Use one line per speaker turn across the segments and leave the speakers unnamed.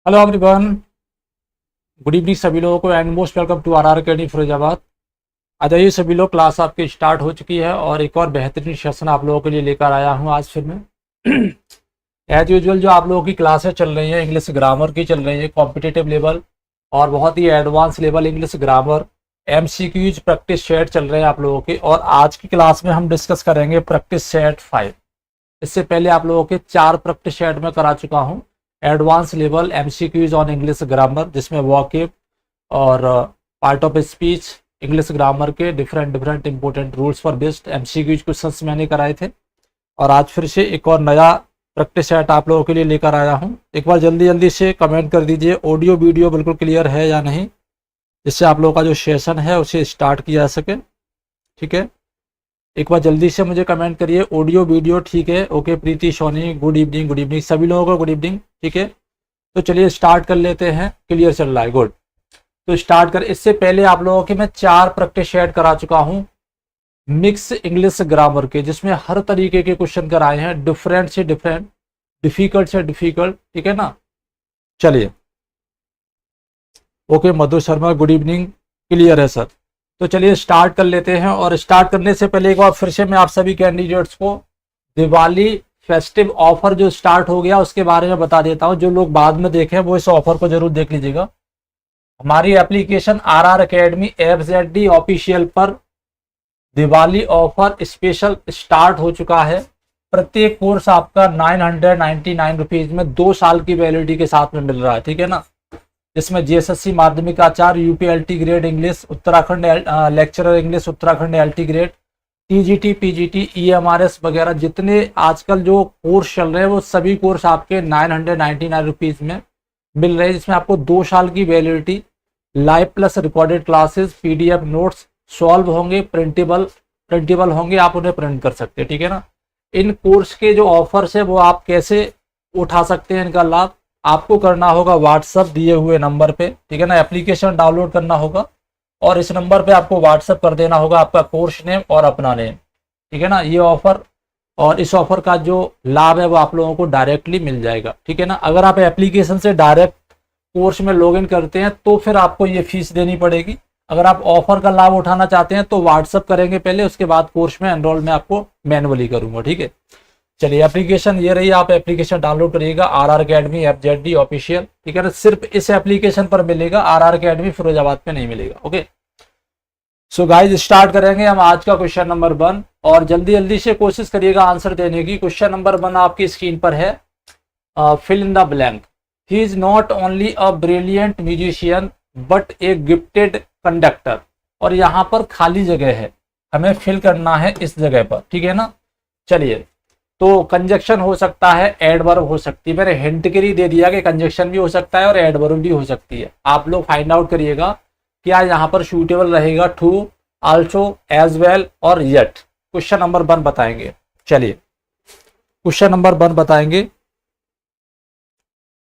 Hello everyone, good evening सभी लोगों को and most welcome to R academy Firozabad. आ जाइए सभी लोग, क्लास आपकी स्टार्ट हो चुकी है और एक और बेहतरीन सेशन आप लोगों के लिए लेकर आया हूँ आज फिर मैं। एज यूजुअल जो आप लोगों की क्लासेस चल रही हैं इंग्लिश ग्रामर की चल रही है, कॉम्पिटिटिव लेवल और बहुत ही advance level English grammar MCQs practice set चल रहे हैं आप लोगों के। और आज की क्लास में हम डिस्कस करेंगे प्रैक्टिस सेट 5। इससे पहले आप लोगों के 4 प्रैक्टिस सेट में करा चुका हूँ। Advance level MCQs on English grammar, जिसमें वॉकेब और part of speech English grammar के different important rules for based MCQs questions मैंने कराए थे। और आज फिर से एक और नया प्रैक्टिस सेट आप लोगों के लिए लेकर आया हूं। एक बार जल्दी से कमेंट कर दीजिए ऑडियो वीडियो बिल्कुल क्लियर है या नहीं, जिससे आप लोगों का जो सेशन है उसे स्टार्ट किया जा सके। ठीक है, एक बार जल्दी से मुझे कमेंट करिए ऑडियो वीडियो ठीक है। ओके प्रीति, सोनी, गुड इवनिंग सभी लोगों को गुड इवनिंग। ठीक है, तो चलिए स्टार्ट कर लेते हैं। क्लियर चल रहा है, गुड। तो स्टार्ट कर, इससे पहले आप लोगों के मैं 4 प्रैक्टिस सेट करा चुका हूं मिक्स इंग्लिश ग्रामर के, जिसमें हर तरीके के क्वेश्चन कराए हैं, डिफरेंट से डिफरेंट, डिफिकल्ट से डिफिकल्ट। ठीक है ना, चलिए। Okay Madhu Sharma, good evening, clear है सर। तो चलिए स्टार्ट कर लेते हैं। और स्टार्ट करने से पहले एक बार फिर से मैं आप सभी कैंडिडेट्स को दिवाली फेस्टिव ऑफर जो स्टार्ट हो गया उसके बारे में बता देता हूं। जो लोग बाद में देखें वो इस ऑफर को जरूर देख लीजिएगा। हमारी application RR academy FZD official पर दिवाली ऑफर स्पेशल स्टार्ट हो चुका है। प्रत्येक कोर्स आपका 999 रुपीज में 2 साल की वैलिडिटी के साथ में मिल रहा है। ठीक है ना, जिसमें GSSC माध्यमिक आचार्य, UPLT grade English, Uttarakhand lecturer English, Uttarakhand LT grade, TGT PGT EMRS वगैरह जितने आजकल जो कोर्स चल रहे हैं वो सभी कोर्स आपके 999 रुपीज में मिल रहे हैं, जिसमें आपको 2 साल की validity, live plus recorded classes, PDF notes solve होंगे, प्रिंटेबल होंगे, आप उन्हें प्रिंट कर सकते हैं। ठीक है ना, इन कोर्स के जो ऑफर्स है वो आप कैसे उठा सकते हैं इनका लाभ, आपको करना होगा व्हाट्सएप दिए हुए नंबर पे। ठीक है ना, एप्लीकेशन डाउनलोड करना होगा और इस नंबर पे आपको व्हाट्सएप कर देना होगा आपका कोर्स नेम और अपना नेम। ठीक है ना, ये ऑफर और इस ऑफर का जो लाभ है वो आप लोगों को डायरेक्टली मिल जाएगा। ठीक है ना, अगर आप एप्लीकेशन से डायरेक्ट कोर्स में लॉगिन करते हैं तो फिर आपको ये फीस देनी पड़ेगी। अगर आप ऑफर का लाभ उठाना चाहते हैं तो व्हाट्सएप करेंगे पहले, उसके बाद कोर्स में एनरोल में आपको मैनुअली करूंगा। ठीक है, चलिए एप्लीकेशन ये रही, आप एप्लीकेशन डाउनलोड करिएगा RR अकेडमी FZD ऑफिशियल। ठीक है ना, सिर्फ इस एप्लीकेशन पर मिलेगा, RR अकेडमी फिरोजाबाद पे नहीं मिलेगा। ओके, सो गाइज स्टार्ट करेंगे हम आज का क्वेश्चन नंबर 1 और जल्दी से कोशिश करिएगा आंसर देने की। क्वेश्चन नंबर 1 आपकी स्क्रीन पर है, fill in the blank. He is not only a brilliant musician but a gifted conductor. और यहाँ पर खाली जगह है, हमें फिल करना है इस जगह पर। ठीक है ना, चलिए। तो कंजक्शन हो सकता है, एडवर्ब हो सकती है, मैंने हिंट के लिए दे दिया कि कंजक्शन भी हो सकता है और एडवर्ब भी हो सकती है। आप लोग फाइंड आउट करिएगा क्या यहाँ पर सूटेबल रहेगा, टू, आल्सो, एज वेल और येट। क्वेश्चन नंबर 1 बताएंगे। चलिए क्वेश्चन नंबर 1 बताएंगे।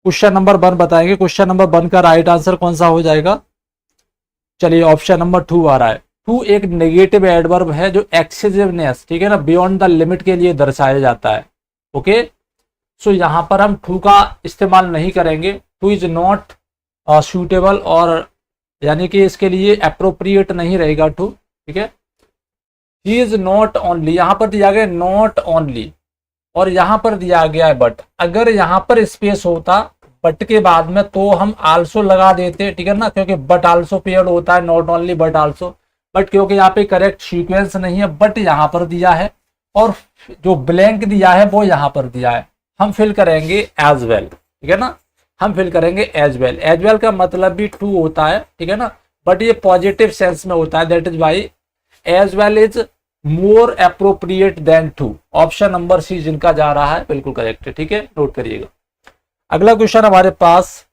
क्वेश्चन नंबर 1 बताएंगे। क्वेश्चन नंबर 1 का राइट आंसर कौन सा हो जाएगा? चलिए ऑप्शन नंबर 2 आ रहा है। टू एक नेगेटिव एडवर्ब है जो एक्सेसिवनेस, ठीक है ना, बियॉन्ड द लिमिट के लिए दर्शाया जाता है। ओके, सो यहाँ पर हम टू का इस्तेमाल नहीं करेंगे। टू इज नॉट सूटेबल, और यानी कि इसके लिए अप्रोप्रिएट नहीं रहेगा टू। ठीक है, ही इज नॉट ओनली, यहाँ पर दिया गया नॉट ओनली और यहाँ पर दिया गया है बट। अगर यहाँ पर स्पेस होता बट के बाद में तो हम आल्सो लगा देते। ठीक है ना, क्योंकि बट आल्सो पेयर्ड होता है, not only but also. But क्योंकि यहाँ पे करेक्ट सीक्वेंस नहीं है, बट यहाँ पर दिया है और जो ब्लैंक दिया है वो यहाँ पर दिया है, हम फिल करेंगे एज वेल। ठीक है ना, हम फिल करेंगे एज वेल। एज वेल का मतलब भी टू होता है। ठीक है ना, बट ये पॉजिटिव सेंस में होता है, that is why as well is more appropriate than to. Option number C जिनका जा रहा है बिल्कुल करेक्ट है। ठीक है, नोट करिएगा। अगला क्वेश्चन हमारे पास,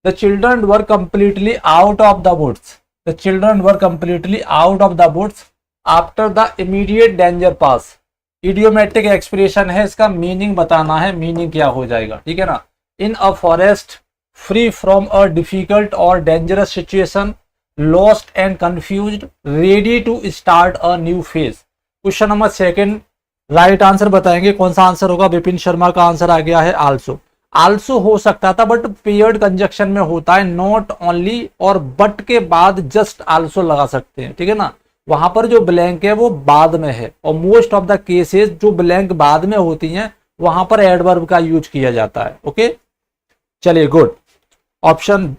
the children were completely out of the woods. The children were completely out of the woods after the immediate danger pass। Idiomatic expression है, इसका मीनिंग बताना है, मीनिंग क्या हो जाएगा। ठीक है ना, in a forest free from a difficult और dangerous situation, lost and confused, ready to start a new phase. Question number 2 right answer बताएंगे, कौन सा आंसर होगा? विपिन शर्मा का आंसर आ गया है आल्सो। आल्सो हो सकता था, बट पेयर्ड कंजक्शन में होता है नॉट ओनली, और बट के बाद जस्ट आल्सो लगा सकते हैं, ठीक है ना। वहां पर जो ब्लैंक है वो बाद में है, और मोस्ट ऑफ द केसेस जो ब्लैंक बाद में होती हैं वहां पर एडवर्ब का यूज किया जाता है। ओके, चलिए गुड ऑप्शन।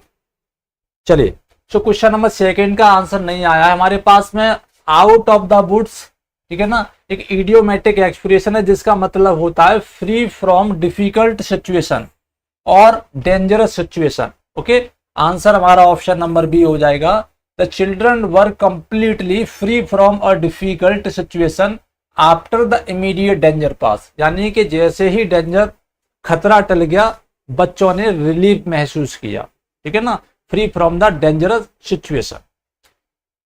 चलिए, तो क्वेश्चन नंबर सेकंड का आंसर नहीं आया है हमारे पास में। आउट ऑफ द वुड्स, ठीक है ना, एक इडियोमेटिक एक्सप्रेशन है जिसका मतलब होता है फ्री फ्रॉम डिफिकल्ट सिचुएशन और डेंजरस सिचुएशन। ओके, आंसर हमारा ऑप्शन नंबर बी हो जाएगा। The children were completely free from a difficult situation after the immediate danger pass, यानी कि जैसे ही डेंजर खतरा टल गया बच्चों ने रिलीफ महसूस किया, ठीक है ना, free from the dangerous situation.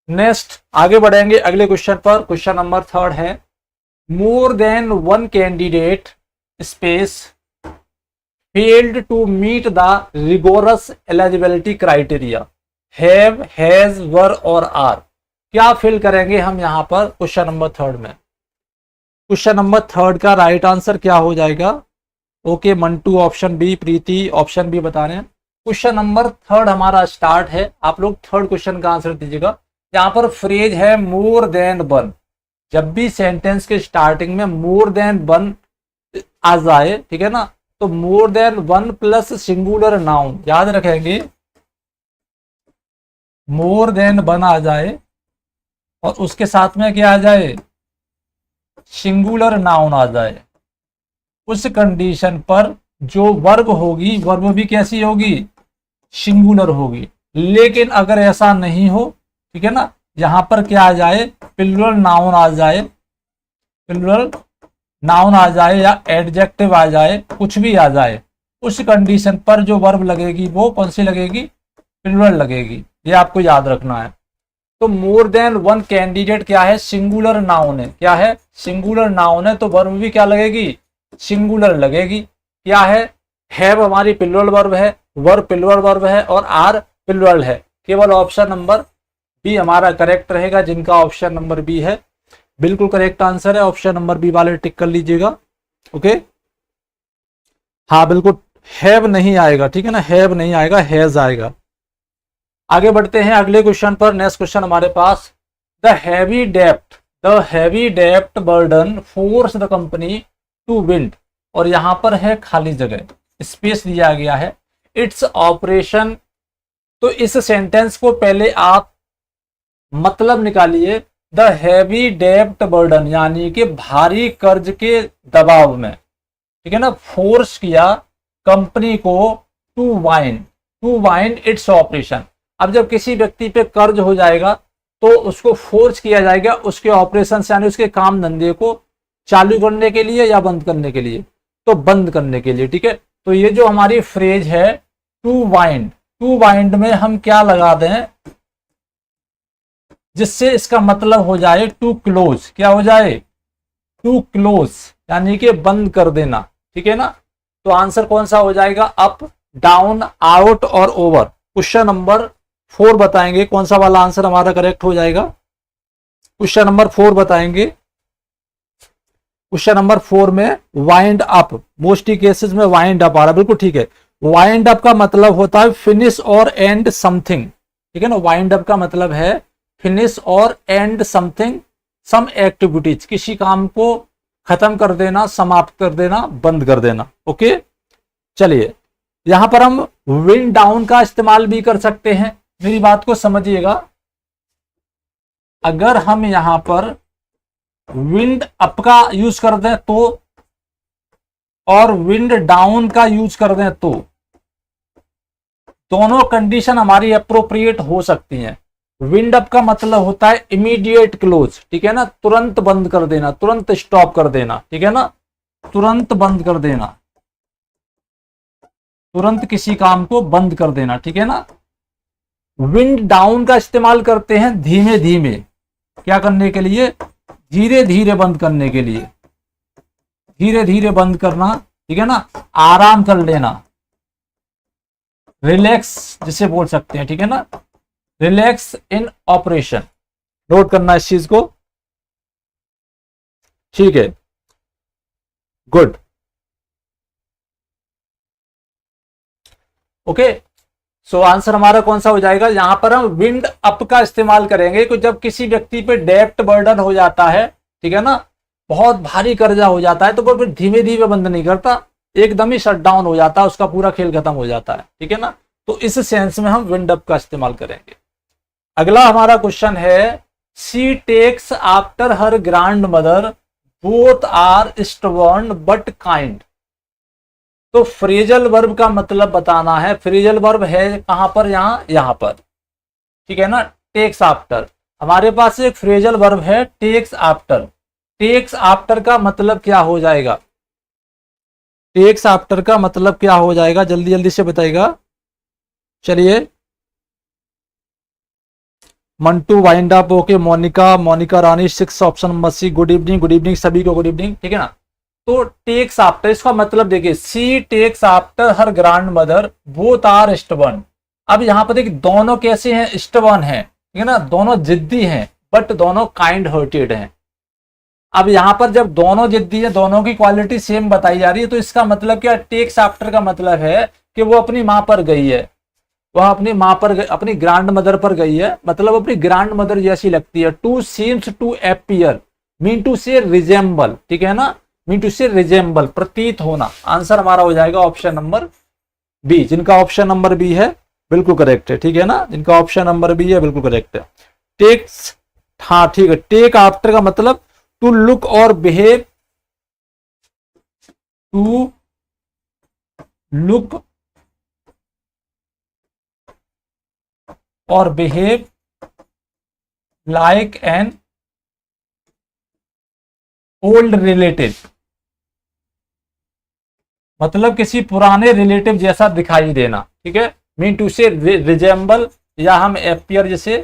Next आगे बढ़ेंगे अगले क्वेश्चन पर। क्वेश्चन नंबर थर्ड है, more than one candidate space failed to meet the rigorous eligibility criteria have, has, were और आर। क्या फिल करेंगे हम यहां पर क्वेश्चन नंबर थर्ड में? क्वेश्चन नंबर थर्ड का राइट आंसर क्या हो जाएगा? Okay, Mantu option B, Preeti option B बता रहे हैं। क्वेश्चन नंबर थर्ड हमारा स्टार्ट है, आप लोग थर्ड क्वेश्चन का आंसर दीजिएगा। यहाँ पर फ्रेज है मोर देन वन। जब भी सेंटेंस के स्टार्टिंग में मोर देन वन आ जाए, ठीक है ना, तो मोर than one plus singular noun, याद रखेंगे मोर देन वन आ जाए और उसके साथ में क्या आ जाए, सिंगुलर नाउन आ जाए, उस कंडीशन पर जो वर्ब होगी वर्ब भी कैसी होगी, सिंगुलर होगी। लेकिन अगर ऐसा नहीं हो, ठीक है ना, यहां पर क्या आ जाए, प्लूरल नाउन आ जाए, प्लूरल नाउन आ जाए या एडजेक्टिव आ जाए, कुछ भी आ जाए, उस कंडीशन पर जो वर्ब लगेगी वो कौन सी लगेगी, प्लूरल लगेगी। ये आपको याद रखना है। तो मोर देन वन कैंडिडेट क्या है, सिंगुलर नाउन है। क्या है, सिंगुलर नाउन है, तो वर्ब भी क्या लगेगी, सिंगुलर लगेगी। क्या है, हैव हमारी प्लूरल वर्ब है, वर प्लूरल वर्ब है और आर प्लूरल है। केवल ऑप्शन नंबर बी हमारा करेक्ट रहेगा, जिनका ऑप्शन नंबर बी है बिल्कुल करेक्ट आंसर है। ऑप्शन नंबर बी वाले टिक कर लीजिएगा। ओके, हाँ बिल्कुल, हैव नहीं आएगा, ठीक है ना, हैव नहीं आएगा, हैज आएगा। आगे बढ़ते हैं अगले क्वेश्चन पर। नेक्स्ट क्वेश्चन हमारे पास, द हैवी डेप्ट burden force the company to wind, और यहां पर है खाली जगह, स्पेस दिया गया है, इट्स ऑपरेशन। तो इस सेंटेंस को पहले आप मतलब निकालिए। द हैवी डेप्ट बर्डन यानी कि भारी कर्ज के दबाव में, ठीक है ना, फोर्स किया कंपनी को टू वाइंड इट्स ऑपरेशन। अब जब किसी व्यक्ति पे कर्ज हो जाएगा तो उसको फोर्स किया जाएगा उसके ऑपरेशन यानी उसके काम धंधे को चालू करने के लिए या बंद करने के लिए, तो बंद करने के लिए, ठीक है। तो ये जो हमारी फ्रेज है टू वाइंड में हम क्या लगा दें जिससे इसका मतलब हो जाए टू क्लोज। क्या हो जाए, टू क्लोज यानी कि बंद कर देना, ठीक है ना। तो आंसर कौन सा हो जाएगा, अप, डाउन, आउट और ओवर। क्वेश्चन नंबर 4 बताएंगे कौन सा वाला आंसर हमारा करेक्ट हो जाएगा। क्वेश्चन नंबर 4 बताएंगे। क्वेश्चन नंबर 4 में वाइंड अप, मोस्टली केसेस में वाइंड अप आ रहा है, बिल्कुल ठीक है। वाइंड अप का मतलब होता है फिनिश और एंड समथिंग, ठीक है ना। वाइंड अप का मतलब है फिनिश और एंड समथिंग, सम एक्टिविटीज, किसी काम को खत्म कर देना, समाप्त कर देना, बंद कर देना। ओके, चलिए यहां पर हम विंड डाउन का इस्तेमाल भी कर सकते हैं। मेरी बात को समझिएगा, अगर हम यहां पर विंड अप का यूज कर दें तो, और विंड डाउन का यूज कर दें तो, दोनों कंडीशन हमारी अप्रोप्रिएट हो सकती हैं। विंड अप का मतलब होता है इमीडिएट क्लोज, ठीक है ना, तुरंत बंद कर देना, तुरंत स्टॉप कर देना, ठीक है ना, तुरंत बंद कर देना, तुरंत किसी काम को बंद कर देना, ठीक है ना। विंड डाउन का इस्तेमाल करते हैं धीमे धीमे, क्या करने के लिए, धीरे धीरे बंद करने के लिए, धीरे धीरे बंद करना, ठीक है ना, आराम कर लेना, रिलैक्स जिसे बोल सकते हैं, ठीक है ना, रिलैक्स इन ऑपरेशन। नोट करना इस चीज को, ठीक है, गुड। ओके, सो आंसर हमारा कौन सा हो जाएगा, यहां पर हम विंड अप का इस्तेमाल करेंगे कि जब किसी व्यक्ति पे डेब्ट बर्डन हो जाता है, ठीक है ना, बहुत भारी कर्जा हो जाता है, तो वो फिर धीमे धीमे बंद नहीं करता, एकदम ही शट डाउन हो जाता है, उसका पूरा खेल खत्म हो जाता है, ठीक है ना। तो इस सेंस में हम विंड अप का इस्तेमाल करेंगे। अगला हमारा क्वेश्चन है, she takes after her grandmother, both are stubborn but kind. तो फ्रेजल वर्ब का मतलब बताना है। फ्रेजल वर्ब है कहां पर, यहां पर, ठीक है ना, टेक्स आफ्टर। हमारे पास एक फ्रेजल वर्ब है टेक्स आफ्टर। टेक्स आफ्टर का मतलब क्या हो जाएगा, टेक्स आफ्टर का मतलब क्या हो जाएगा, जल्दी जल्दी से बताइएगा। चलिए, Mantu wind up, okay, Monika Rani 6 option number C, good evening, good evening सभी को, गुड इवनिंग, ठीक है ना। तो टेक्स आफ्टर, इसका मतलब देखिए, she takes after her grandmother, both are stubborn. अब यहां पर देखिए दोनों कैसे हैं, स्टबर्न है, ठीक है ना, दोनों जिद्दी हैं, बट दोनों काइंड हार्टेड हैं। अब यहां पर जब दोनों जिद्दी है, दोनों की क्वालिटी सेम बताई जा रही है, तो इसका मतलब क्या, टेक्स आफ्टर का मतलब है कि वो अपनी मां पर गई है, वह अपनी मां पर, अपनी ग्रैंड मदर पर गई है, मतलब अपनी ग्रैंड मदर जैसी लगती है। To seems to appear, mean to say resemble, ठीक है ना, मीन टू से रिजेंबल, प्रतीत होना। आंसर हमारा हो जाएगा ऑप्शन नंबर बी, जिनका ऑप्शन नंबर बी है बिल्कुल करेक्ट है, ठीक है ना, जिनका ऑप्शन नंबर बी है बिल्कुल करेक्ट है। टेक्स, हाँ ठीक है, टेक आफ्टर का मतलब टू लुक और बिहेव, टू लुक और behave like an old relative, मतलब किसी पुराने रिलेटिव जैसा दिखाई देना, ठीक है। मीन टू से रिजेंबल, या हम एपियर जैसे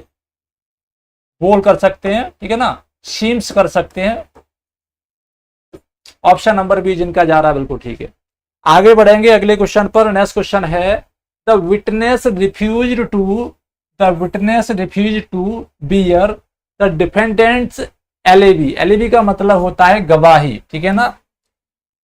बोल कर सकते हैं, ठीक है ना, सीम्स कर सकते हैं। ऑप्शन नंबर बी जिनका जा रहा है बिल्कुल ठीक है। आगे बढ़ेंगे अगले क्वेश्चन पर। नेक्स्ट क्वेश्चन है, the witness refuse to bear the defendants alibi. Alibi का मतलब होता है गवाही, ठीक है ना,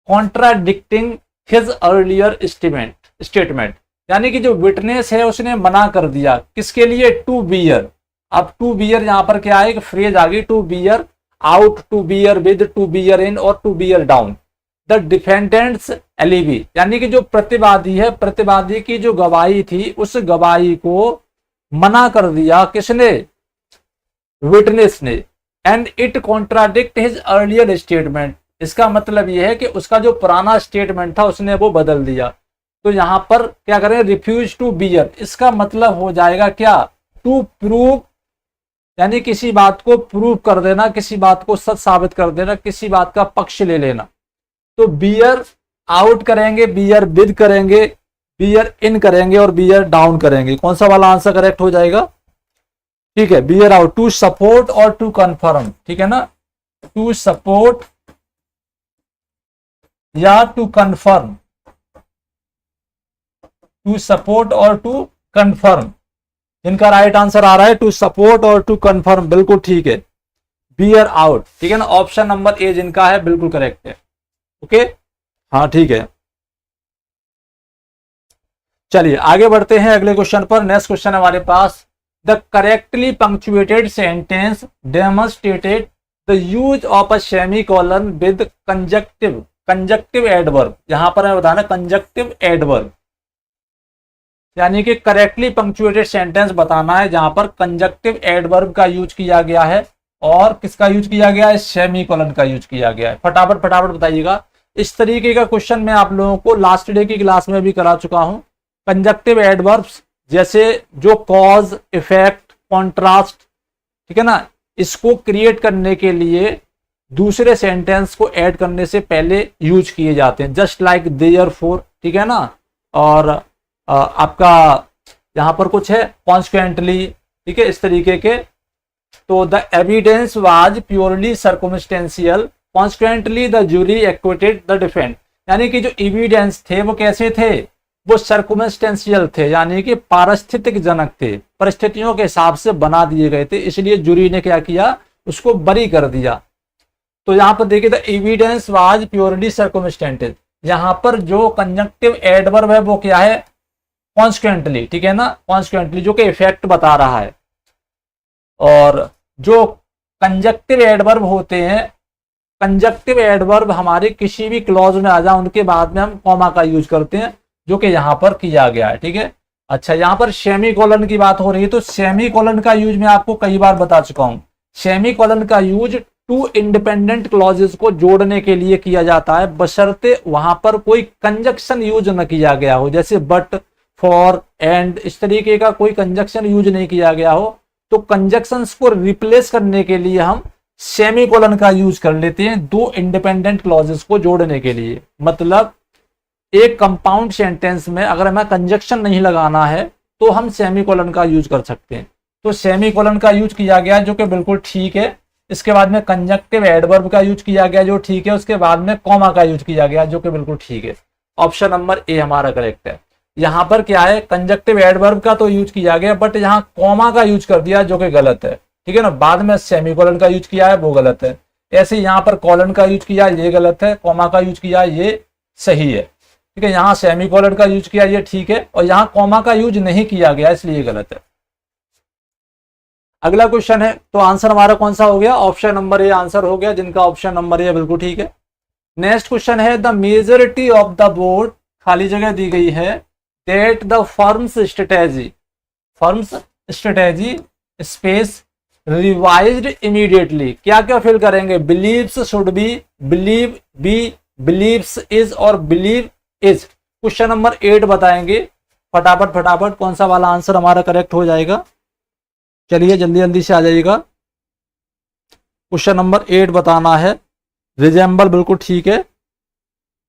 कॉन्ट्राडिक्टिंग हिज अर्लियर स्टेटमेंट, यानी कि जो विटनेस है उसने मना कर दिया, किसके लिए, टू बियर। अब टू बियर यहां पर क्या है, एक फ्रेज आ गई, to bear out, to bear with, to bear in और to bear down the defendants alibi, यानी कि जो प्रतिवादी है, प्रतिवादी की जो गवाही थी, उस गवाही को मना कर दिया किसने, विटनेस ने। And it contradict his earlier statement, इसका मतलब यह है कि उसका जो पुराना स्टेटमेंट था उसने वो बदल दिया। तो यहां पर क्या करें, रिफ्यूज टू बियर, इसका मतलब हो जाएगा क्या, टू प्रूव, यानी किसी बात को प्रूव कर देना, किसी बात को सच साबित कर देना, किसी बात का पक्ष ले लेना। तो बियर आउट करेंगे, बियर विद करेंगे, बियर इन करेंगे और बियर डाउन करेंगे। कौन सा वाला आंसर करेक्ट हो जाएगा, ठीक है, बियर आउट। टू सपोर्ट और टू कंफर्म, ठीक है ना, टू सपोर्ट या टू कंफर्म, टू सपोर्ट और टू कंफर्म, जिनका राइट आंसर आ रहा है टू सपोर्ट और टू कंफर्म, बिल्कुल ठीक है, बियर आउट, ठीक है ना, ऑप्शन नंबर ए जिनका है बिल्कुल करेक्ट है। ओके, हाँ ठीक है। चलिए आगे बढ़ते हैं अगले क्वेश्चन पर। नेक्स्ट क्वेश्चन हमारे पास, the correctly punctuated sentence demonstrated the use of a semicolon with conjunctive adverb. यहां पर हमें बताना कंजक्टिव एडवर्ब, यानी कि करेक्टली पंक्चुएटेड सेंटेंस बताना है जहां पर कंजक्टिव एडवर्ब का यूज किया गया है और किसका यूज किया गया है, सेमीकोलन का यूज किया गया है। फटाफट फटाफट बताइएगा। इस तरीके का क्वेश्चन मैं आप लोगों को लास्ट डे की क्लास में भी करा चुका हूं। कंजक्टिव एडवर्ब्स जैसे जो कॉज, इफेक्ट, कॉन्ट्रास्ट, ठीक है ना, इसको क्रिएट करने के लिए दूसरे सेंटेंस को ऐड करने से पहले यूज किए जाते हैं, जस्ट लाइक देयरफॉर, ठीक है ना, और आपका यहां पर कुछ है कॉन्स्टेंटली, ठीक है, इस तरीके के। तो the evidence was purely circumstantial, constantly the jury acquitted the defend, यानी कि जो एविडेंस थे वो कैसे थे, वो सर्कमस्टेंशियल थे, यानी कि पारिस्थितिक जनक थे, परिस्थितियों के हिसाब से बना दिए गए थे, इसलिए जूरी ने क्या किया, उसको बरी कर दिया। तो यहां पर देखिए, द एविडेंस वाज प्योरली सर्कमस्टेंटेड, यहां पर जो कंजक्टिव एडवर्ब है वो क्या है, कॉन्स्टेंटली, ठीक है ना, कॉन्स्टेंटली, जो कि इफेक्ट बता रहा है। और जो कंजक्टिव एडवर्ब होते हैं, कंजक्टिव एडवर्ब हमारे किसी भी क्लॉज में आ जाए उनके बाद में हम कॉमा का यूज करते हैं, जो कि यहां पर किया गया है, ठीक है। अच्छा, यहां पर सेमी कोलन की बात हो रही है, तो सेमी कोलन का यूज मैं आपको कई बार बता चुका हूं। सेमी कोलन का यूज टू इंडिपेंडेंट क्लॉजेस को जोड़ने के लिए किया जाता है, बशर्ते वहां पर कोई कंजक्शन यूज न किया गया हो, जैसे बट, फॉर, एंड, इस तरीके का कोई कंजक्शन यूज नहीं किया गया हो। तो कंजक्शंस को रिप्लेस करने के लिए हम सेमीकोलन का यूज कर लेते हैं दो इंडिपेंडेंट क्लॉजेस को जोड़ने के लिए। मतलब एक कंपाउंड सेंटेंस में अगर हमें कंजक्शन नहीं लगाना है तो हम सेमीकोलन का यूज कर सकते हैं। तो सेमीकोलन का यूज किया गया जो कि बिल्कुल ठीक है। इसके बाद में कंजक्टिव एडवर्ब का यूज किया गया जो ठीक है। उसके बाद में कॉमा का यूज किया गया जो कि बिल्कुल ठीक है। ऑप्शन नंबर ए हमारा करेक्ट है। यहां पर क्या है, कंजक्टिव एडवर्ब का तो यूज किया गया बट यहां कॉमा का यूज कर दिया जो कि गलत है, ठीक है ना। बाद में सेमीकोलन का यूज किया है वो गलत है। ऐसे यहां पर कॉलन का यूज किया ये गलत है, कॉमा का यूज किया ये सही है, ठीक है। यहां सेमीकोलन का यूज किया ये ठीक है और यहां कॉमा का यूज नहीं किया गया इसलिए गलत है। अगला क्वेश्चन है, तो आंसर हमारा कौन सा हो गया, ऑप्शन नंबर ए आंसर हो गया, जिनका ऑप्शन नंबर ए बिल्कुल ठीक है। नेक्स्ट क्वेश्चन है, the majority of the board, खाली जगह दी गई है, that the firm's strategy space revised immediately, क्या क्या फिल करेंगे, believes, should be, believe be, believes is और बिलीव इज। क्वेश्चन नंबर 8 बताएंगे फटाफट फटाफट कौन सा वाला आंसर हमारा करेक्ट हो जाएगा। चलिए जल्दी जल्दी से आ जाइएगा। क्वेश्चन नंबर 8 बताना है। रिजेंबल बिल्कुल ठीक है।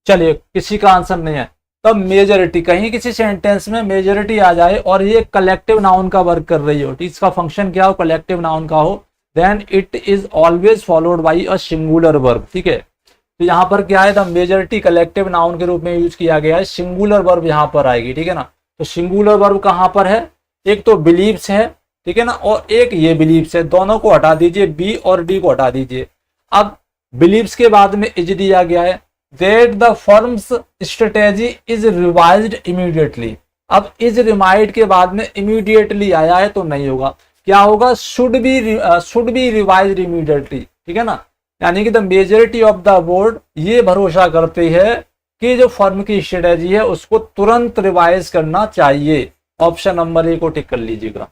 चलिए किसी का आंसर नहीं है। तब मेजॉरिटी, कहीं किसी सेंटेंस में मेजॉरिटी आ जाए और ये कलेक्टिव नाउन का वर्क कर रही हो, इसका फंक्शन क्या हो, कलेक्टिव नाउन का हो, then it is always followed by a singular verb, ठीक है। तो यहाँ पर क्या है, द मेजॉरिटी कलेक्टिव नाउन के रूप में यूज किया गया है, सिंगुलर वर्ब यहाँ पर आएगी, ठीक है ना। तो सिंगुलर वर्ब कहाँ पर है, एक तो बिलीव्स है, ठीक है ना, और एक ये बिलीव्स है। दोनों को हटा दीजिए, बी और डी को हटा दीजिए। अब बिलीव्स के बाद में इज दिया गया है, that the firm's strategy is revised immediately. अब इज रिमाइंड के बाद में इमीडिएटली आया है तो नहीं होगा, क्या होगा, शुड बी रिवाइज्ड इमीडिएटली, ठीक है ना। यानी कि the majority of the board ये भरोसा करते हैं कि जो फर्म की स्ट्रेटेजी है उसको तुरंत रिवाइज करना चाहिए। ऑप्शन नंबर ए को टिक कर लीजिएगा।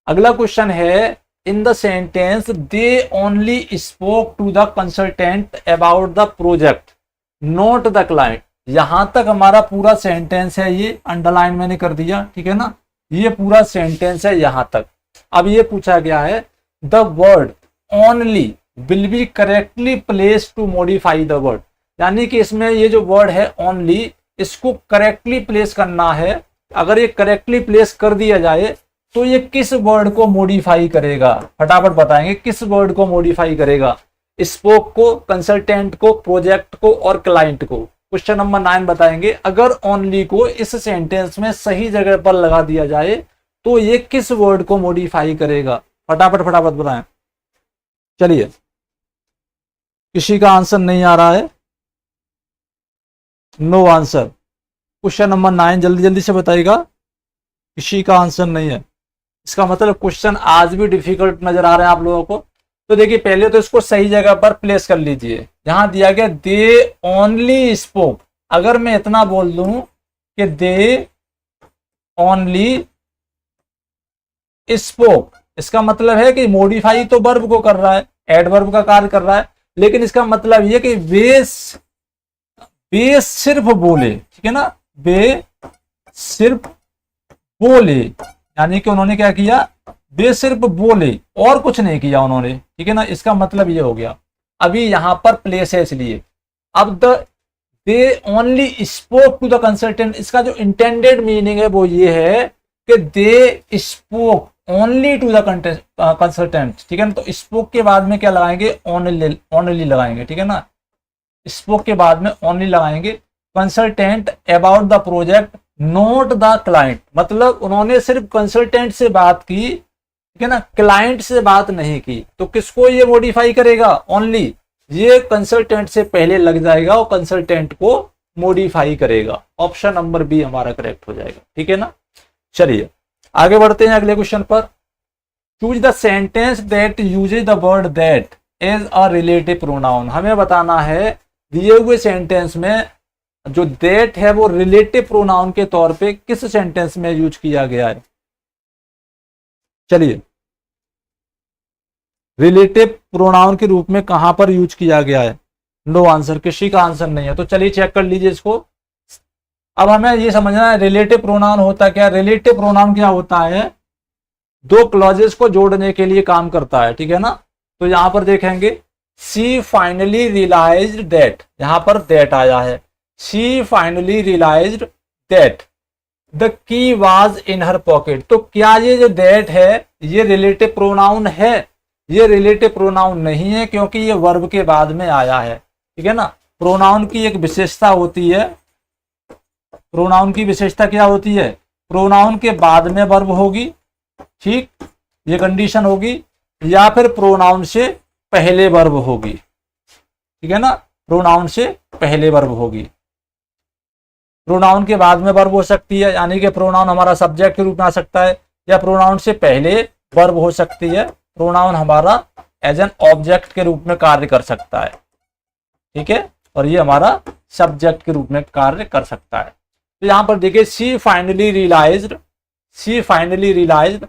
अगला क्वेश्चन है, in the sentence they only spoke to the consultant about the project not the client. यहां तक हमारा पूरा सेंटेंस है, ये अंडरलाइन मैंने कर दिया, ठीक है ना, ये पूरा सेंटेंस है यहां तक। अब ये पूछा गया है, the word only will be correctly place to modify the word. यानी कि इसमें ये जो वर्ड है ओनली, इसको करेक्टली प्लेस करना है। अगर ये करेक्टली प्लेस कर दिया जाए तो ये किस वर्ड को मॉडिफाई करेगा, फटाफट बताएंगे किस वर्ड को मॉडिफाई करेगा, स्पोक को, कंसल्टेंट को, प्रोजेक्ट को और क्लाइंट को। क्वेश्चन नंबर 9 बताएंगे, अगर ओनली को इस सेंटेंस में सही जगह पर लगा दिया जाए तो ये किस वर्ड को मॉडिफाई करेगा, फटाफट फटाफट बताएं। चलिए किसी का आंसर नहीं आ रहा है, नो आंसर। क्वेश्चन नंबर 9 जल्दी जल्दी से बताइएगा, किसी का आंसर नहीं है। इसका मतलब क्वेश्चन आज भी डिफिकल्ट नजर आ रहे हैं आप लोगों को। तो देखिए पहले तो इसको सही जगह पर प्लेस कर लीजिए। यहां दिया गया दे ओनली स्पोक, अगर मैं इतना बोल दूं कि दे ओनली स्पोक, इसका मतलब है कि मॉडिफाई तो वर्ब को कर रहा है, एडवर्ब का कार्य कर रहा है, लेकिन इसका मतलब यह कि वे सिर्फ बोले, ठीक है ना, वे सिर्फ बोले, यानी कि उन्होंने क्या किया, वे सिर्फ बोले और कुछ नहीं किया उन्होंने, ठीक है ना। इसका मतलब ये हो गया, अभी यहां पर प्लेस है इसलिए। अब they only spoke to the consultant, इसका जो इंटेंडेड मीनिंग है वो ये है कि they spoke only to the consultant, ठीक है ना। तो स्पोक के बाद में क्या लगाएंगे, ओनली लगाएंगे, ठीक है ना। स्पोक के बाद में ओनली लगाएंगे, consultant about the project not the client, मतलब उन्होंने सिर्फ कंसल्टेंट से बात की, ठीक है ना, क्लाइंट से बात नहीं की। तो किसको ये मॉडिफाई करेगा, ओनली, ये कंसल्टेंट से पहले लग जाएगा और कंसल्टेंट को मॉडिफाई करेगा। ऑप्शन नंबर बी हमारा करेक्ट हो जाएगा, ठीक है ना। चलिए आगे बढ़ते हैं अगले क्वेश्चन पर। Choose the sentence that uses the word that as a relative pronoun. हमें बताना है दिए हुए सेंटेंस में जो दैट है वो रिलेटिव प्रोनाउन के तौर पे किस सेंटेंस में यूज किया गया है। चलिए रिलेटिव प्रोनाउन के रूप में कहां पर यूज किया गया है। नो आंसर, किसी का आंसर नहीं है। तो चलिए चेक कर लीजिए इसको। अब हमें ये समझना है रिलेटिव प्रोनाउन होता क्या। रिलेटिव प्रोनाउन क्या होता है, दो क्लॉजेस को जोड़ने के लिए काम करता है, ठीक है ना। तो यहां पर देखेंगे शी फाइनली रियलाइज्ड दैट, यहां पर दैट आया है। She finally realised that the key was in her pocket. तो क्या ये जो दैट है ये रिलेटिव प्रोनाउन है। ये रिलेटिव प्रोनाउन नहीं है क्योंकि ये वर्ब के बाद में आया है, ठीक है ना। प्रोनाउन की एक विशेषता होती है, प्रोनाउन की विशेषता क्या होती है, प्रोनाउन के बाद में वर्ब होगी, ठीक, ये कंडीशन होगी, या फिर प्रोनाउन से पहले वर्ब होगी, ठीक है ना। प्रोनाउन से पहले वर्ब होगी, प्रोनाउन के बाद में वर्ब हो सकती है, यानी कि प्रोनाउन हमारा सब्जेक्ट के रूप में आ सकता है, या प्रोनाउन से पहले वर्ब हो सकती है। प्रोनाउन हमारा एज एन ऑब्जेक्ट के रूप में कार्य कर सकता है, ठीक है, और ये हमारा सब्जेक्ट के रूप में कार्य कर सकता है। तो यहां पर देखिए she finally realised, she finally realised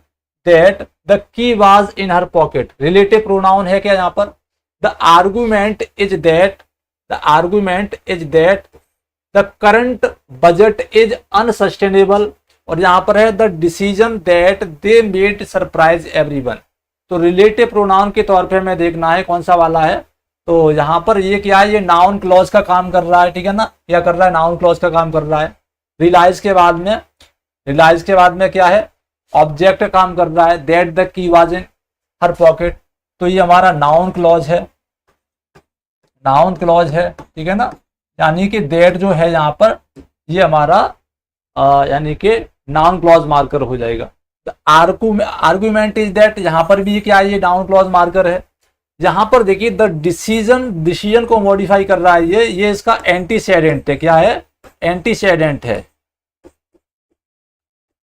that the key was in her pocket. Relative pronoun है क्या यहाँ पर। The argument is that, the argument is that the current budget is unsustainable, और यहां पर है the decision that they made surprise everyone. तो relative pronoun के तौर पे हमें देखना है कौन सा वाला है। तो यहां पर ये क्या है, ये नाउन क्लॉज का काम कर रहा है, ठीक है ना। क्या कर रहा है, नाउन क्लॉज का काम कर रहा है। रियलाइज के बाद में, रियलाइज के बाद में क्या है, ऑब्जेक्ट का काम कर रहा है। That the key was in her pocket, तो ये हमारा नाउन क्लॉज है, नाउन क्लॉज है, ठीक है ना। यानी कि दैट जो है यहाँ पर ये हमारा यानी कि नाउन क्लॉज मार्कर हो जाएगा। आर्गुमेंट इज दैट, यहां पर भी क्या है, ये नाउन क्लॉज मार्कर है। यहां पर देखिए द डिसीजन, डिसीजन को मॉडिफाई कर रहा है ये इसका एंटीसेडेंट है। क्या है, एंटीसेडेंट है,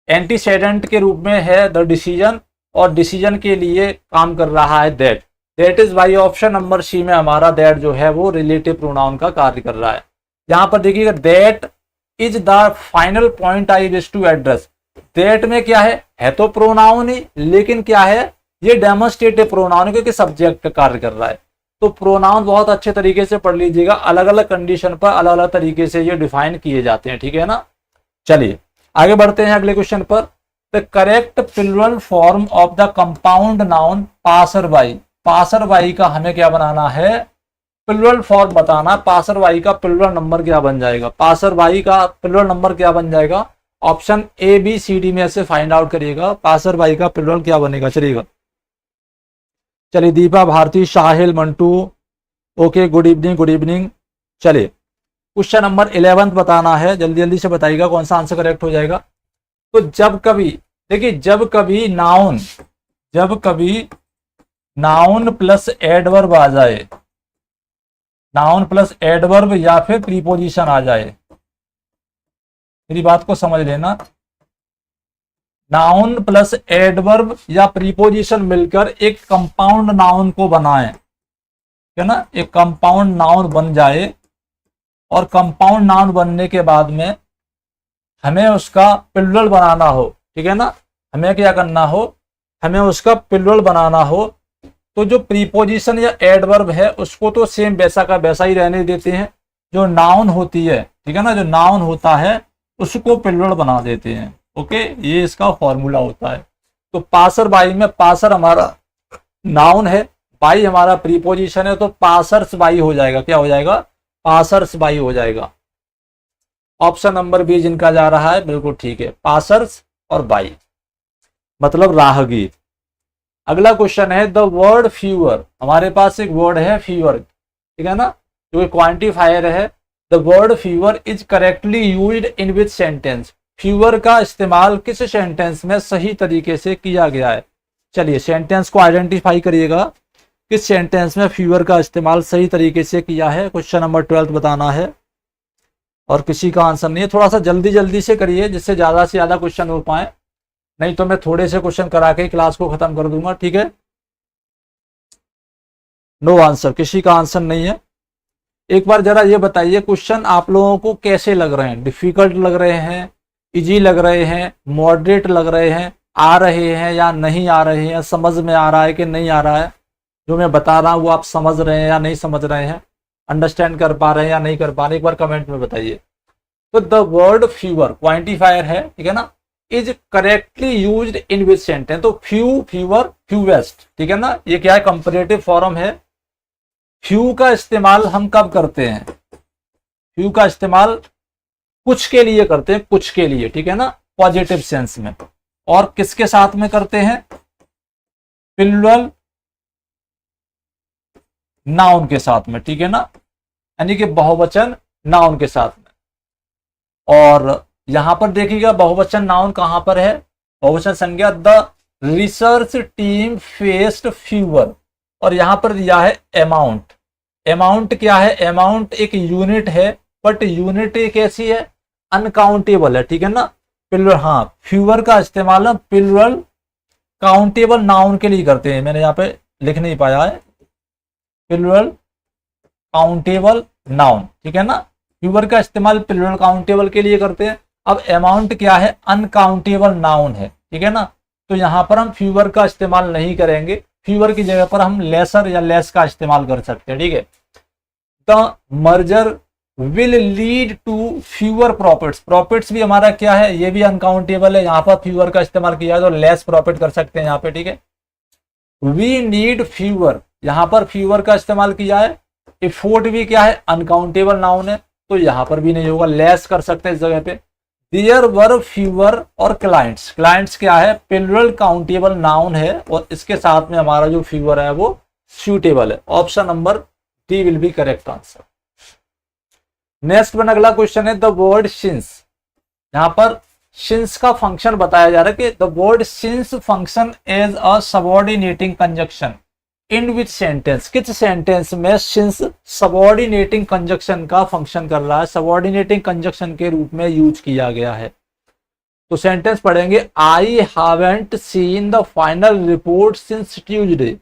एंटीसेडेंट के रूप में है द डिसीजन, और डिसीजन के लिए काम कर रहा है that. That is why option number C में हमारा दैट जो है वो रिलेटिव प्रोनाउन का कार्य कर रहा है। यहां पर देखिएगा that is the final point I wish to address. That में क्या है तो प्रोनाउन ही, लेकिन क्या है, ये डेमोन्स्ट्रेटिव प्रोनाउन क्योंकि सब्जेक्ट कार्य कर रहा है। तो प्रोनाउन बहुत अच्छे तरीके से पढ़ लीजिएगा, अलग अलग कंडीशन पर अलग अलग तरीके से ये डिफाइन किए जाते हैं, ठीक है ना। चलिए आगे बढ़ते हैं अगले क्वेश्चन पर। The correct plural form of the compound noun passer by. Passer by का हमें क्या बनाना है, प्लूरल फॉर्म बताना। पासर बाई का प्लूरल नंबर क्या बन जाएगा, पासर बाई का प्लूरल नंबर क्या बन जाएगा। Option A B C D में से फाइंड आउट करिएगा पासर बाई का प्लूरल क्या बनेगा। चलिएगा, चलिए Deepa, Bharti, Sahil, Mantu, okay, good evening, good evening. चलिए क्वेश्चन नंबर 11 बताना है, जल्दी जल्दी से बताइएगा कौन सा आंसर करेक्ट हो जाएगा। तो जब कभी देखिए, जब कभी नाउन प्लस एडवर्ब आ जाए, नाउन प्लस एडवर्ब या फिर प्रीपोजिशन आ जाए, मेरी बात को समझ लेना। नाउन प्लस एडवर्ब या प्रीपोजिशन मिलकर एक कंपाउंड नाउन को बनाएं, है ना। एक कंपाउंड नाउन बन जाए, और कंपाउंड नाउन बनने के बाद में हमें उसका प्लूरल बनाना हो, ठीक है ना। हमें क्या करना हो, हमें उसका प्लूरल बनाना हो, तो जो प्रीपोजिशन या एडवर्ब है उसको तो सेम वैसा का वैसा ही रहने देते हैं। जो नाउन होती है, ठीक है ना, जो नाउन होता है उसको प्लूरल बना देते हैं। ओके, ये इसका फॉर्मूला होता है। तो पासर बाई में पासर हमारा नाउन है, बाई हमारा प्रीपोजिशन है, तो पासर्स बाई हो जाएगा। क्या हो जाएगा, पासर्स बाई हो जाएगा। ऑप्शन नंबर बी जिनका जा रहा है बिल्कुल ठीक है, पासर्स और बाई मतलब राहगीर। अगला क्वेश्चन है द वर्ड फ्यूअर। हमारे पास एक वर्ड है फ्यूअर, ठीक है ना, जो क्वांटिफायर है। The word fewer is correctly used in which sentence. Fewer का इस्तेमाल किस सेंटेंस में सही तरीके से किया गया है। चलिए सेंटेंस को आइडेंटिफाई करिएगा, किस सेंटेंस में फ्यूअर का इस्तेमाल सही तरीके से किया है। क्वेश्चन नंबर 12 बताना है। और किसी का आंसर नहीं है। थोड़ा सा जल्दी जल्दी से करिए जिससे ज्यादा से ज्यादा क्वेश्चन हो पाए, नहीं तो मैं थोड़े से क्वेश्चन करा के क्लास को खत्म कर दूंगा, ठीक है। नो आंसर, किसी का आंसर नहीं है। एक बार जरा ये बताइए क्वेश्चन आप लोगों को कैसे लग रहे हैं, डिफिकल्ट लग रहे हैं, इजी लग रहे हैं, मॉडरेट लग रहे हैं, आ रहे हैं या नहीं आ रहे हैं, समझ में आ रहा है कि नहीं आ रहा है, जो मैं बता रहा हूँ वो आप समझ रहे हैं या नहीं समझ रहे हैं, अंडरस्टैंड कर पा रहे हैं या नहीं कर पा रहे हैं, एक बार कमेंट में बताइए। तो द वर्ड फीवर क्वांटिफायर है, ठीक है ना, is correctly used in which sentence, तो फ्यू, फीवर, फ्यूवेस्ट, ठीक है ना, ये क्या है, कंपैरेटिव फॉर्म है। फ्यू का इस्तेमाल हम कब करते हैं, फ्यू का इस्तेमाल कुछ के लिए करते हैं, कुछ के लिए, ठीक है ना, पॉजिटिव सेंस में। और किसके साथ में करते हैं, प्लूरल नाउन के साथ में, ठीक है ना, यानी कि बहुवचन नाउन के साथ में। और यहां पर देखिएगा बहुवचन नाउन कहां पर है, बहुवचन संज्ञा, the research team faced fever, और यहां पर दिया है अमाउंट। अमाउंट क्या है, अमाउंट एक यूनिट है, बट यूनिट एक ऐसी है अनकाउंटेबल है, ठीक है ना। प्लूरल, हाँ, फीवर का इस्तेमाल हम प्लूरल काउंटेबल नाउन के लिए करते हैं, मैंने यहाँ पे लिख नहीं पाया है, प्लूरल काउंटेबल नाउन, ठीक है ना, फीवर का इस्तेमाल प्लूरल काउंटेबल के लिए करते हैं। अब अमाउंट क्या है, अनकाउंटेबल नाउन है, ठीक है ना, तो यहां पर हम फीवर का इस्तेमाल नहीं करेंगे, फीवर की जगह पर हम लेसर या लेस का इस्तेमाल कर सकते हैं, ठीक है। The merger will lead to fewer profits, profits भी हमारा क्या है, ये भी अनकाउंटेबल है, यहाँ पर फ्यूअर का इस्तेमाल किया है तो लेस प्रॉफिट कर सकते हैं यहाँ पे, ठीक है। वी नीड फ्यूअर, यहाँ पर फ्यूअर का इस्तेमाल किया है। एफोर्ट भी क्या है, अनकाउंटेबल नाउन है, तो यहाँ पर भी नहीं होगा, लेस कर सकते हैं इस जगह पे। देयर वर फ्यूअर और क्लाइंट्स, क्लाइंट्स क्या है, प्लूरल काउंटेबल नाउन है, और इसके साथ में हमारा जो फ्यूअर है वो सूटेबल है। Option number D will be correct answer. Next one, अगला क्वेश्चन है द वर्ड सिंस, यहां पर सिंस का फंक्शन बताया जा रहा है कि the word since function as a subordinating conjunction in which sentence, किस सेंटेंस में सिंस सबऑर्डिनेटिंग कंजक्शन का फंक्शन कर रहा है, सबऑर्डिनेटिंग कंजक्शन के रूप में यूज किया गया है। तो सेंटेंस पढ़ेंगे, I haven't seen the final report since Tuesday.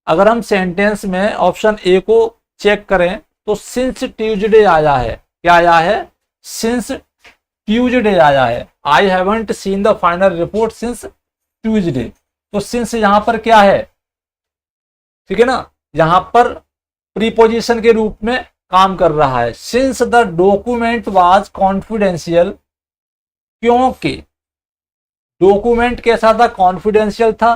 अगर हम सेंटेंस में ऑप्शन ए को चेक करें तो सिंस ट्यूजडे आया है, क्या आया है, सिंस ट्यूजडे आया है, I haven't seen the final report since Tuesday. तो सिंस यहां पर क्या है, ठीक है ना, यहां पर प्रीपोजिशन के रूप में काम कर रहा है। Since the document was confidential, क्योंकि डॉक्यूमेंट कैसा था, कॉन्फिडेंशियल था।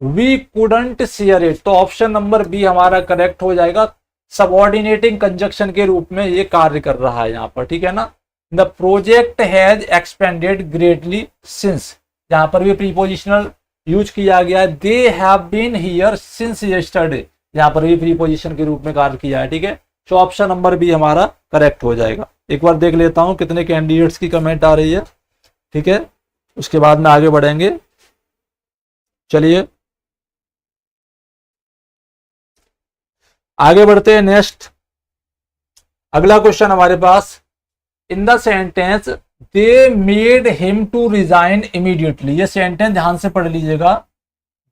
वी कुडंट शेयर इट, तो ऑप्शन नंबर बी हमारा करेक्ट हो जाएगा, सबऑर्डिनेटिंग कंजक्शन के रूप में ये कार्य कर रहा है यहां पर, ठीक है ना। The project has expanded greatly since, यहां पर भी प्रीपोजिशनल यूज किया गया है। They have been here since yesterday, यहां पर भी प्रीपोजिशन के रूप में कार्य किया है, ठीक है। तो ऑप्शन नंबर बी हमारा करेक्ट हो जाएगा। एक बार देख लेता हूं कितने कैंडिडेट्स की कमेंट आ रही है, ठीक है, उसके बाद में आगे बढ़ेंगे। चलिए आगे बढ़ते हैं। नेक्स्ट अगला क्वेश्चन हमारे पास, in the sentence they made him to resign immediately, ये सेंटेंस ध्यान से पढ़ लीजिएगा,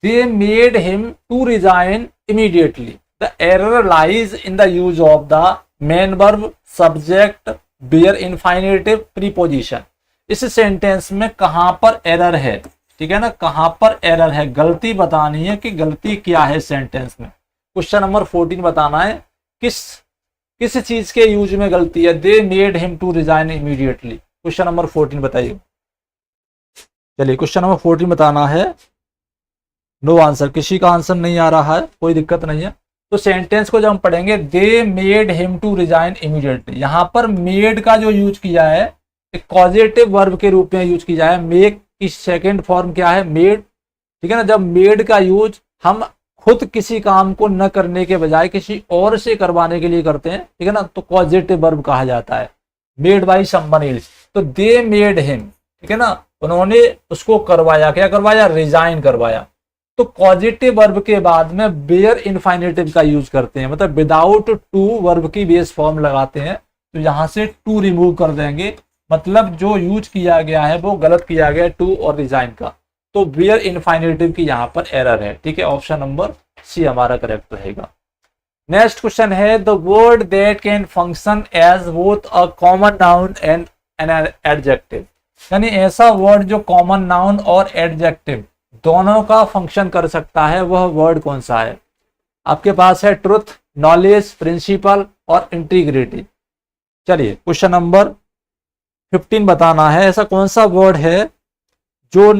they made him to resign immediately, the error lies in the use of the main verb subject bare infinitive preposition. इस sentence में कहां पर error है, ठीक है ना, कहां पर एरर है, गलती बतानी है कि गलती क्या है सेंटेंस में। क्वेश्चन नंबर 14 बताना है किस चीज के यूज में गलती है, they made him to resign immediately. Question number 14 बताइए। चलिए क्वेश्चन नंबर 14 बताना है। नो आंसर, किसी का आंसर नहीं आ रहा है, कोई दिक्कत नहीं है। तो सेंटेंस को जब हम पढ़ेंगे, they made him to resign immediately, यहां पर मेड का जो यूज किया है एक पॉजिटिव वर्ब के रूप में यूज किया है। मेक की सेकेंड फॉर्म क्या है, मेड, ठीक है ना। जब मेड का यूज हम खुद किसी काम को न करने के बजाय किसी और से करवाने के लिए करते हैं, ठीक है ना, तो पॉजिटिव वर्ब कहा जाता है, मेड बाय समवन एल्स। तो दे मेड हिम, ठीक है ना, उन्होंने उसको करवाया, क्या करवाया, रिजाइन करवाया। तो पॉजिटिव वर्ब के बाद में बेयर इनफाइनेटिव का यूज करते हैं, मतलब विदाउट टू वर्ब की बेस फॉर्म लगाते हैं, तो यहां से टू रिमूव कर देंगे, मतलब जो यूज किया गया है वो गलत किया गया है, टू और रिजाइन का। तो वेयर इनफाइनेटिव की यहाँ पर एरर है, ठीक है। ऑप्शन नंबर सी हमारा करेक्ट रहेगा। नेक्स्ट क्वेश्चन है the word that can function as both a common noun and an adjective, यानी ऐसा वर्ड जो कॉमन नाउन और एडजेक्टिव दोनों का फंक्शन कर सकता है, वह वर्ड कौन सा है। आपके पास है ट्रुथ, नॉलेज, प्रिंसिपल और इंटीग्रिटी। चलिए क्वेश्चन नंबर 15 बताना है, ऐसा कौन सा वर्ड है जो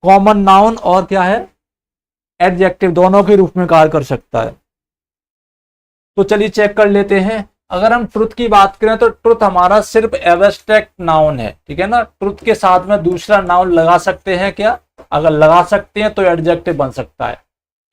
कॉमन नाउन और क्या है एडजेक्टिव दोनों के रूप में कार्य कर सकता है। तो चलिए चेक कर लेते हैं। अगर हम ट्रुथ की बात करें तो ट्रुथ हमारा सिर्फ एब्स्ट्रैक्ट नाउन है, ठीक है ना। ट्रुथ के साथ में दूसरा नाउन लगा सकते हैं क्या, अगर लगा सकते हैं तो एडजेक्टिव बन सकता है,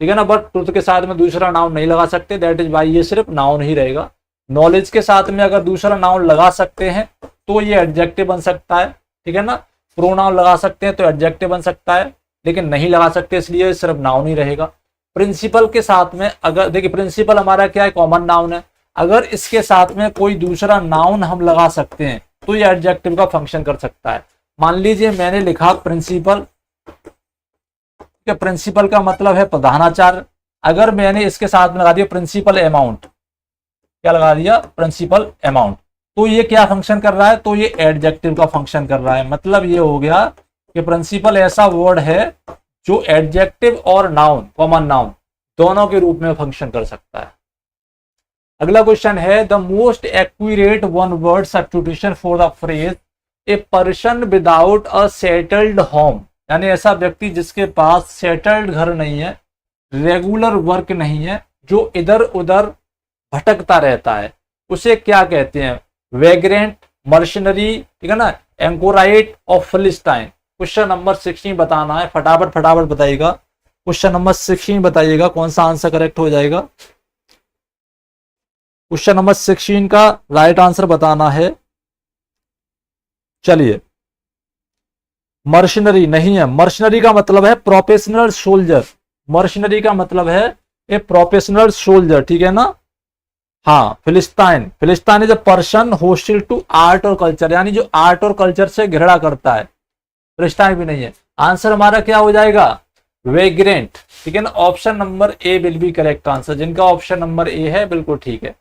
ठीक है ना। बट ट्रुथ के साथ में दूसरा नाउन नहीं लगा सकते, दैट इज वाई ये सिर्फ नाउन ही रहेगा। नॉलेज के साथ में अगर दूसरा नाउन लगा सकते हैं तो ये एडजेक्टिव बन सकता है, ठीक है ना। प्रोनाउन लगा सकते हैं तो एडजेक्टिव बन सकता है, लेकिन नहीं लगा सकते इसलिए सिर्फ नाउन ही रहेगा। प्रिंसिपल के साथ में अगर देखिए, प्रिंसिपल हमारा क्या है, कॉमन नाउन है। अगर इसके साथ में कोई दूसरा नाउन हम लगा सकते हैं तो ये एडजेक्टिव का फंक्शन कर सकता है। मान लीजिए मैंने लिखा प्रिंसिपल, प्रिंसिपल का मतलब है प्रधानाचार्य। अगर मैंने इसके साथ में लगा दिया प्रिंसिपल अमाउंट, क्या लगा दिया, प्रिंसिपल अमाउंट, तो ये क्या फंक्शन कर रहा है, तो ये एडजेक्टिव का फंक्शन कर रहा है। मतलब ये हो गया कि प्रिंसिपल ऐसा वर्ड है जो एडजेक्टिव और नाउन, कॉमन नाउन दोनों के रूप में फंक्शन कर सकता है। अगला क्वेश्चन है the most accurate one word substitution for the phrase a person without a settled home, यानी ऐसा व्यक्ति जिसके पास सेटल्ड घर नहीं है, रेगुलर वर्क नहीं है, जो इधर उधर भटकता रहता है, उसे क्या कहते हैं। वेग्रेंट, मर्शनरी, ठीक है ना, एंकोराइट और फिलिस्टाइन। क्वेश्चन नंबर 16 बताना है, फटाफट फटाफट बताइएगा। क्वेश्चन नंबर 16 बताइएगा कौन सा आंसर करेक्ट हो जाएगा। क्वेश्चन नंबर 16 का राइट आंसर बताना है। चलिए, मर्शनरी नहीं है, मर्शनरी का मतलब है प्रोफेशनल सोल्जर, मर्शनरी का मतलब है ए प्रोफेशनल सोल्जर, ठीक है ना। हाँ, philistine, philistine is a person hostile to art और कल्चर, यानी जो आर्ट और कल्चर से घृणा करता है। फिलिस्ताइन भी नहीं है। आंसर हमारा क्या हो जाएगा, वेग्रेंट, ठीक है ना। Option number A will be correct answer. जिनका ऑप्शन नंबर ए है बिल्कुल ठीक है।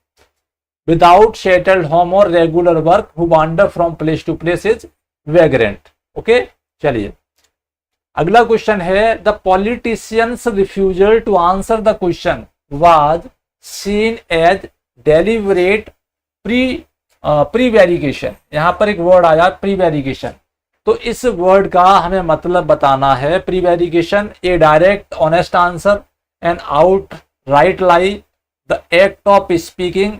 विदाउट सेटल्ड होम और regular work who wander from place to place is vagrant. Okay, चलिए अगला क्वेश्चन है the politician's refusal to answer the question was seen as deliberate prevarication. यहां पर एक वर्ड आया प्रीवेरिकेशन, तो इस वर्ड का हमें मतलब बताना है। Prevarication a direct honest answer, an outright lie, the act of speaking,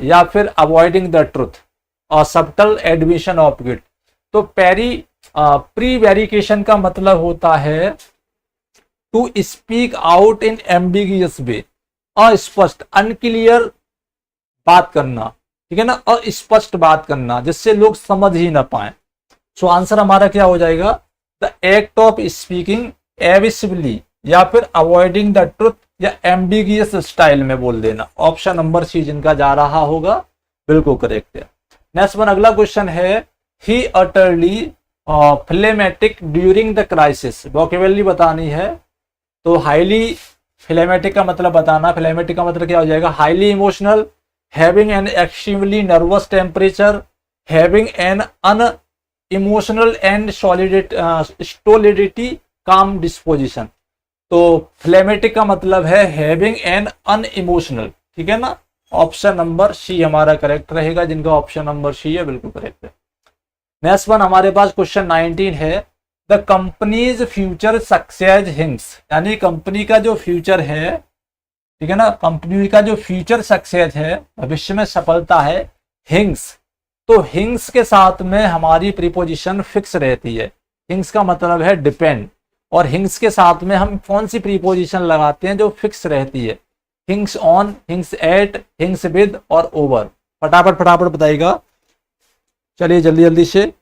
या फिर अवॉइडिंग द ट्रुथ और सब्टल एडमिशन ऑफ गिल्ट। तो प्रीवेरिकेशन का मतलब होता है to speak out in ambiguous way, अस्पष्ट, अनक्लियर बात करना, ठीक है ना, अस्पष्ट बात करना जिससे लोग समझ ही ना पाए। सो आंसर हमारा क्या हो जाएगा, द एक्ट ऑफ स्पीकिंग एविसिबली, या फिर अवॉइडिंग द ट्रुथ, या एम्बिगियस स्टाइल में बोल देना। ऑप्शन नंबर सी जिनका जा रहा होगा बिल्कुल करेक्ट है। नेक्स्ट वन, अगला क्वेश्चन है he utterly phlegmatic during the crisis. Vocabulary बतानी है, तो हाईली फ्लेमेटिक का मतलब बताना। फ्लेमेटिक का मतलब क्या हो जाएगा, highly emotional, having an extremely nervous temperature, having an unemotional and stolidity calm disposition. तो फ्लेमेटिक का मतलब है हैविंग एन अन इमोशनल, ठीक है ना। ऑप्शन नंबर सी हमारा करेक्ट रहेगा। जिनका ऑप्शन नंबर सी है बिल्कुल करेक्ट है। नेक्स्ट वन हमारे पास क्वेश्चन 19 है द कंपनीज फ्यूचर सक्सेस हिंग्स, यानी कंपनी का जो फ्यूचर है, ठीक है ना, कंपनी का जो फ्यूचर सक्सेस है, भविष्य में सफलता है, हिंग्स। तो हिंग्स के साथ में हमारी प्रीपोजिशन फिक्स रहती है। हिंग्स का मतलब है डिपेंड, और हिंग्स के साथ में हम कौन सी प्रीपोजिशन लगाते हैं जो फिक्स रहती है, hinges on, hinges at, hinges with और ओवर। फटाफट फटाफट बताइएगा, चलिए जल्दी जल्दी से।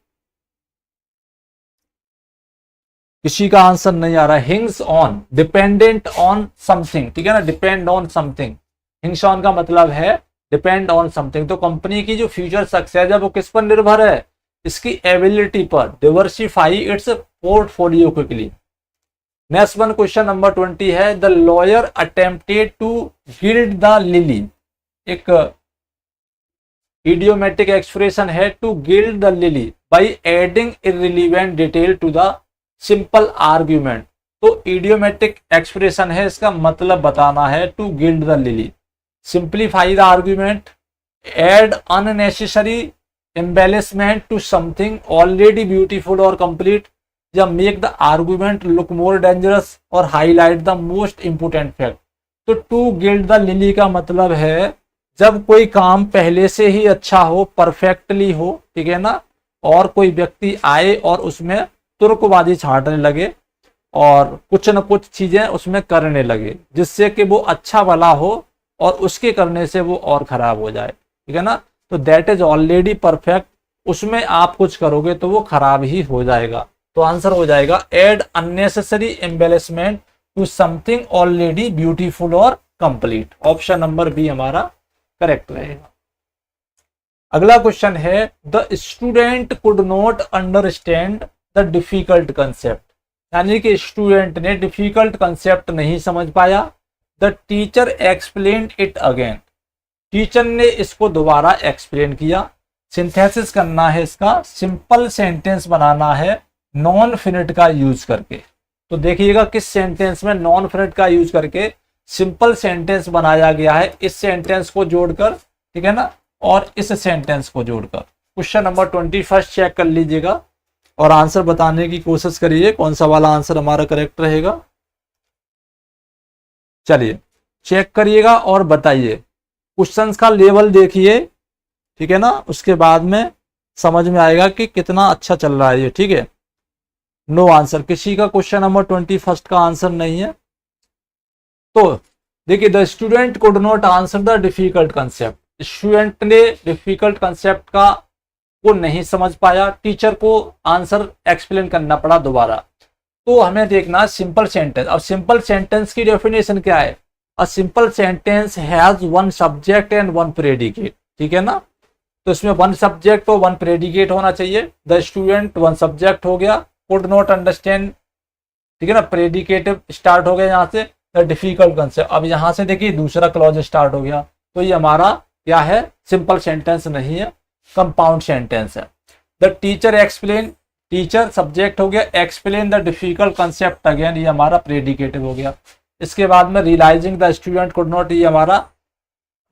किसी का आंसर नहीं आ रहा है। Hinges on, dependent on something, ठीक है ना, डिपेंड ऑन समथिंग। हिंग्स ऑन का मतलब है डिपेंड ऑन समथिंग। तो कंपनी की जो फ्यूचर सक्सेस है वो किस पर निर्भर है, इसकी एबिलिटी पर diversify its portfolio quickly. Next one question number 20 है, the lawyer attempted to gild the lily. एक इडियोमेटिक एक्सप्रेशन है to gild the lily by adding irrelevant detail to the simple argument. तो इडियोमेटिक एक्सप्रेशन है, इसका मतलब बताना है to gild the lily, simplify the argument, add unnecessary embellishment to something already beautiful और complete, या make the argument look more dangerous और highlight the most important fact. तो टू गिल्ड द लिली का मतलब है जब कोई काम पहले से ही अच्छा हो, परफेक्टली हो, ठीक है ना, और कोई व्यक्ति आए और उसमें तुर्कबाजी छाटने लगे और कुछ न कुछ चीजें उसमें करने लगे जिससे कि वो अच्छा भला हो और उसके करने से वो और खराब हो जाए, ठीक है ना। तो दैट इज ऑलरेडी परफेक्ट, उसमें आप कुछ करोगे तो वो खराब ही हो जाएगा। तो आंसर हो जाएगा add unnecessary embellishment to something already beautiful और कंप्लीट। ऑप्शन नंबर बी हमारा करेक्ट रहेगा। अगला क्वेश्चन है, the student could not understand the difficult concept, यानी कि स्टूडेंट ने डिफिकल्ट कंसेप्ट नहीं समझ पाया। The teacher explained it again, teacher ने इसको दोबारा एक्सप्लेन किया। सिंथेसिस करना है इसका, सिंपल सेंटेंस बनाना है नॉन फिनिट का यूज करके। तो देखिएगा किस सेंटेंस में नॉन फिनिट का यूज करके सिंपल सेंटेंस बनाया गया है, इस सेंटेंस को जोड़कर, ठीक है ना, और इस सेंटेंस को जोड़कर। क्वेश्चन नंबर 21 चेक कर लीजिएगा और आंसर बताने की कोशिश करिए कौन सा वाला आंसर हमारा करेक्ट रहेगा। चलिए चेक करिएगा और बताइए, क्वेश्चंस का लेवल देखिए, ठीक है ना, उसके बाद में समझ में आएगा कि कितना अच्छा चल रहा है ये, ठीक है। नो आंसर, किसी का क्वेश्चन नंबर 21 का आंसर नहीं है। तो देखिए, the student could not answer the difficult concept, student ने डिफिकल्ट कंसेप्ट का वो नहीं समझ पाया, टीचर को आंसर एक्सप्लेन करना पड़ा दोबारा। तो हमें देखना सिंपल सेंटेंस। अब सिंपल सेंटेंस की डेफिनेशन क्या है, a simple sentence has one subject and one predicate, ठीक है ना। तो इसमें वन सब्जेक्ट और वन प्रेडिकेट होना चाहिए। द स्टूडेंट वन सब्जेक्ट हो गया, कुड नॉट अंडरस्टैंड, ठीक है ना, प्रेडिकेटिव स्टार्ट हो गया यहाँ से, द डिफिकल्ट कंसेप्ट। अब यहाँ से देखिए दूसरा क्लॉज स्टार्ट हो गया, तो ये हमारा क्या है, सिंपल सेंटेंस नहीं है, कंपाउंड सेंटेंस है। The teacher explain, teacher subject हो गया, explain the difficult concept again, ये हमारा प्रेडिकेटिव हो गया। इसके बाद में realising the student could not, ये हमारा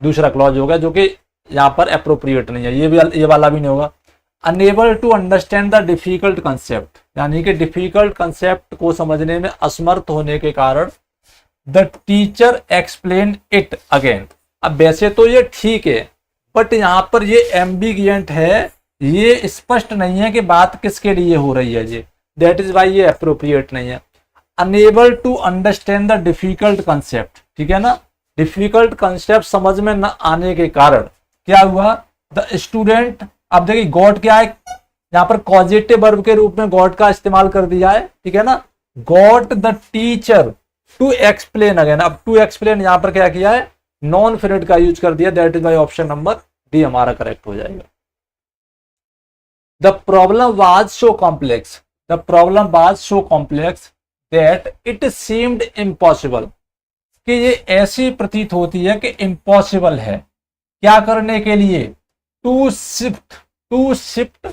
दूसरा क्लॉज हो गया जो कि यहाँ पर अप्रोप्रिएट नहीं है, ये वाला भी नहीं होगा। Unable to understand the difficult concept, यानी कि डिफिकल्ट कंसेप्ट को समझने में असमर्थ होने के कारण the teacher explain it again. अब वैसे तो ये ठीक है, बट यहाँ पर ये एम्बिगुएंट है, ये स्पष्ट नहीं है कि बात किसके लिए हो रही है ये, दैट इज वाई ये अप्रोप्रिएट नहीं है। Unable to understand the difficult concept, ठीक है ना, डिफिकल्ट कंसेप्ट समझ में न आने के कारण क्या हुआ, द स्टूडेंट, अब देखिए गॉट क्या है, यहाँ पर कॉजेटिव वर्ब के रूप में गॉट का इस्तेमाल कर दिया है, ठीक है ना, got the teacher to explain again. अब टू एक्सप्लेन यहाँ पर क्या किया है, नॉन फिनिट का यूज कर दिया, that is by option number D हमारा करेक्ट हो जाएगा। The problem was so complex, the problem was so complex that it seemed impossible, कि ये ऐसी प्रतीत होती है कि इम्पॉसिबल है क्या करने के लिए, to shift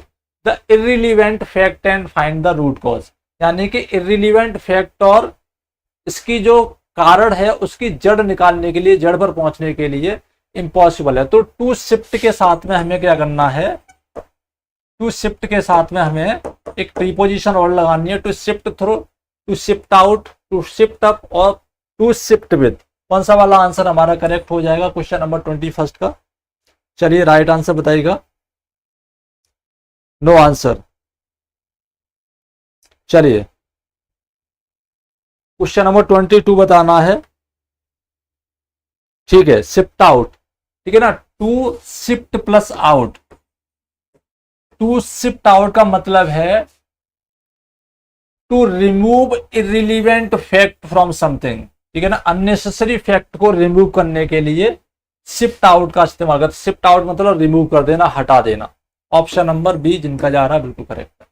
the irrelevant fact and find the root cause, यानी कि इर्रिलेवेंट फैक्ट और इसकी जो कारण है उसकी जड़ निकालने के लिए, जड़ पर पहुंचने के लिए इम्पॉसिबल है। तो टू शिफ्ट के साथ में हमें क्या करना है, टू शिफ्ट के साथ में हमें एक प्रीपोजिशन और लगानी है, to shift through, to shift out, to shift up और टू शिफ्ट विद। कौन सा वाला आंसर हमारा करेक्ट हो जाएगा क्वेश्चन नंबर 21 का? चलिए राइट आंसर बताइएगा। No answer. चलिए क्वेश्चन नंबर 22 बताना है, ठीक है, शिफ्ट आउट, ठीक है ना, to shift plus out, to shift out का मतलब है to remove irrelevant fact from something, ठीक है ना, अननेसेसरी फैक्ट को रिमूव करने के लिए शिफ्ट आउट का इस्तेमाल करते हैं। शिफ्ट आउट मतलब रिमूव कर देना, हटा देना। ऑप्शन नंबर बी जिनका जा रहा है बिल्कुल करेक्ट है।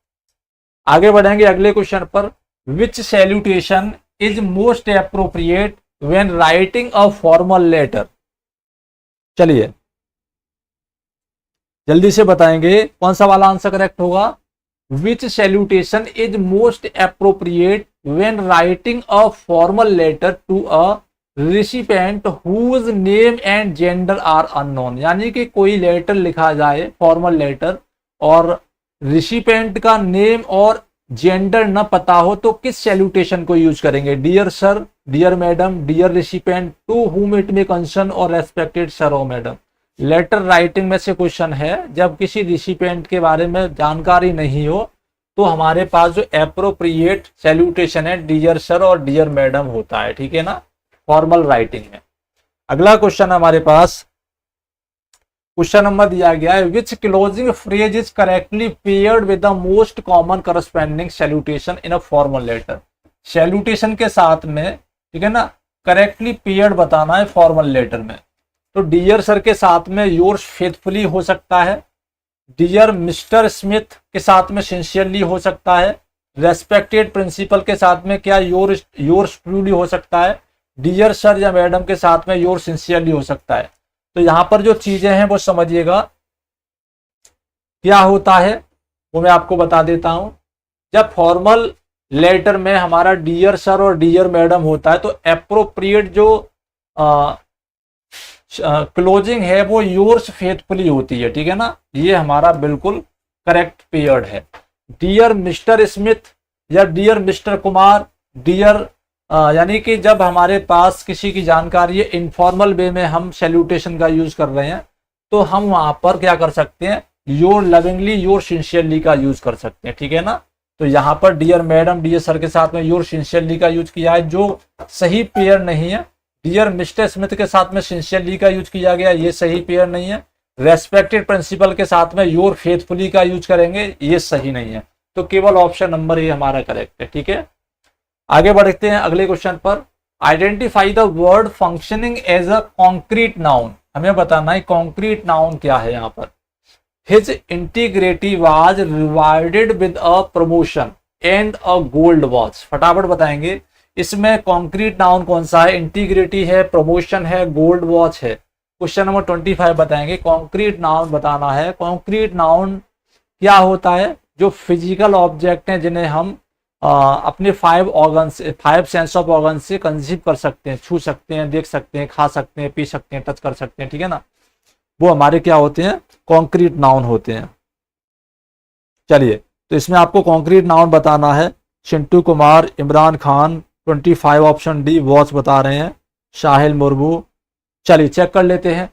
आगे बढ़ेंगे अगले क्वेश्चन पर। Which salutation is most appropriate when writing a formal letter. चलिए जल्दी से बताएंगे कौन सा वाला आंसर करेक्ट होगा। Which salutation is most appropriate when writing a formal letter to a recipient whose name and gender are unknown. यानी कि कोई लेटर लिखा जाए फॉर्मल लेटर और रिसिपेंट का नेम और जेंडर न पता हो तो किस सैल्यूटेशन को यूज करेंगे। Dear sir, dear madam, dear recipient, to whom it may concern और रेस्पेक्टेड सर और मैडम। लेटर राइटिंग में से क्वेश्चन है, जब किसी रिसिपेंट के बारे में जानकारी नहीं हो तो हमारे पास जो एप्रोप्रिएट सैल्यूटेशन है डियर सर और डियर मैडम होता है, ठीक है ना, फॉर्मल राइटिंग में। अगला क्वेश्चन हमारे पास क्वेश्चन नंबर दिया गया है। Which closing phrase is correctly paired with the most common corresponding salutation in a formal letter. Salutation के साथ में, ठीक है ना, करेक्टली पेयर्ड बताना है फॉर्मल लेटर में। तो डियर सर के साथ में योर्स फेथफुली हो सकता है, डियर मिस्टर स्मिथ के साथ में सिंसियरली हो सकता है, रेस्पेक्टेड प्रिंसिपल के साथ में क्या योर्स ट्रूली हो सकता है, डियर सर या मैडम के साथ में योर सिंसियरली हो सकता है। तो यहां पर जो चीजें हैं वो समझिएगा क्या होता है, वो मैं आपको बता देता हूं। जब फॉर्मल लेटर में हमारा डियर सर और डियर मैडम होता है तो एप्रोप्रिएट जो क्लोजिंग है वो योर्स फेथफुली होती है, ठीक है ना, ये हमारा बिल्कुल करेक्ट पेयर्ड है। डियर मिस्टर स्मिथ या डियर मिस्टर कुमार, डियर यानी कि जब हमारे पास किसी की जानकारी है, इनफॉर्मल वे में हम सैल्यूटेशन का यूज कर रहे हैं तो हम वहां पर क्या कर सकते हैं, योर लविंगली, योर सिंसियरली का यूज कर सकते हैं, ठीक है ना। तो यहाँ पर डियर मैडम, डियर सर के साथ में योर सिंसियरली का यूज किया है, जो सही पेयर नहीं है। डियर मिस्टर स्मिथ के साथ में सिंसियरली का यूज किया गया, ये सही पेयर नहीं है। रेस्पेक्टेड प्रिंसिपल के साथ में योर फेथफुली का यूज करेंगे, ये सही नहीं है। तो केवल ऑप्शन नंबर ये हमारा करेक्ट है, ठीक है। आगे बढ़ते हैं अगले क्वेश्चन पर। Identify the word functioning as a concrete noun. हमें बताना है कॉन्क्रीट नाउन क्या है यहाँ पर। His integrity was rewarded with a promotion and a gold watch. फटाफट बताएंगे इसमें कॉन्क्रीट नाउन कौन सा है। इंटीग्रिटी है, प्रमोशन है, गोल्ड वॉच है। क्वेश्चन नंबर 25 बताएंगे। कॉन्क्रीट नाउन बताना है। कॉन्क्रीट नाउन क्या होता है, जो फिजिकल ऑब्जेक्ट हैं जिन्हें हम अपने 5 ऑर्गन से, 5 सेंस ऑफ ऑर्गन से कंसीव कर सकते हैं, छू सकते हैं, देख सकते हैं, खा सकते हैं, पी सकते हैं, टच कर सकते हैं, ठीक है ना, वो हमारे क्या होते हैं, कॉन्क्रीट नाउन होते हैं। चलिए तो इसमें आपको कॉन्क्रीट नाउन बताना है। Chintu Kumar, Imran Khan, 25 option D watch बता रहे हैं, शाहिल मुर्मू। चलिए चेक कर लेते हैं।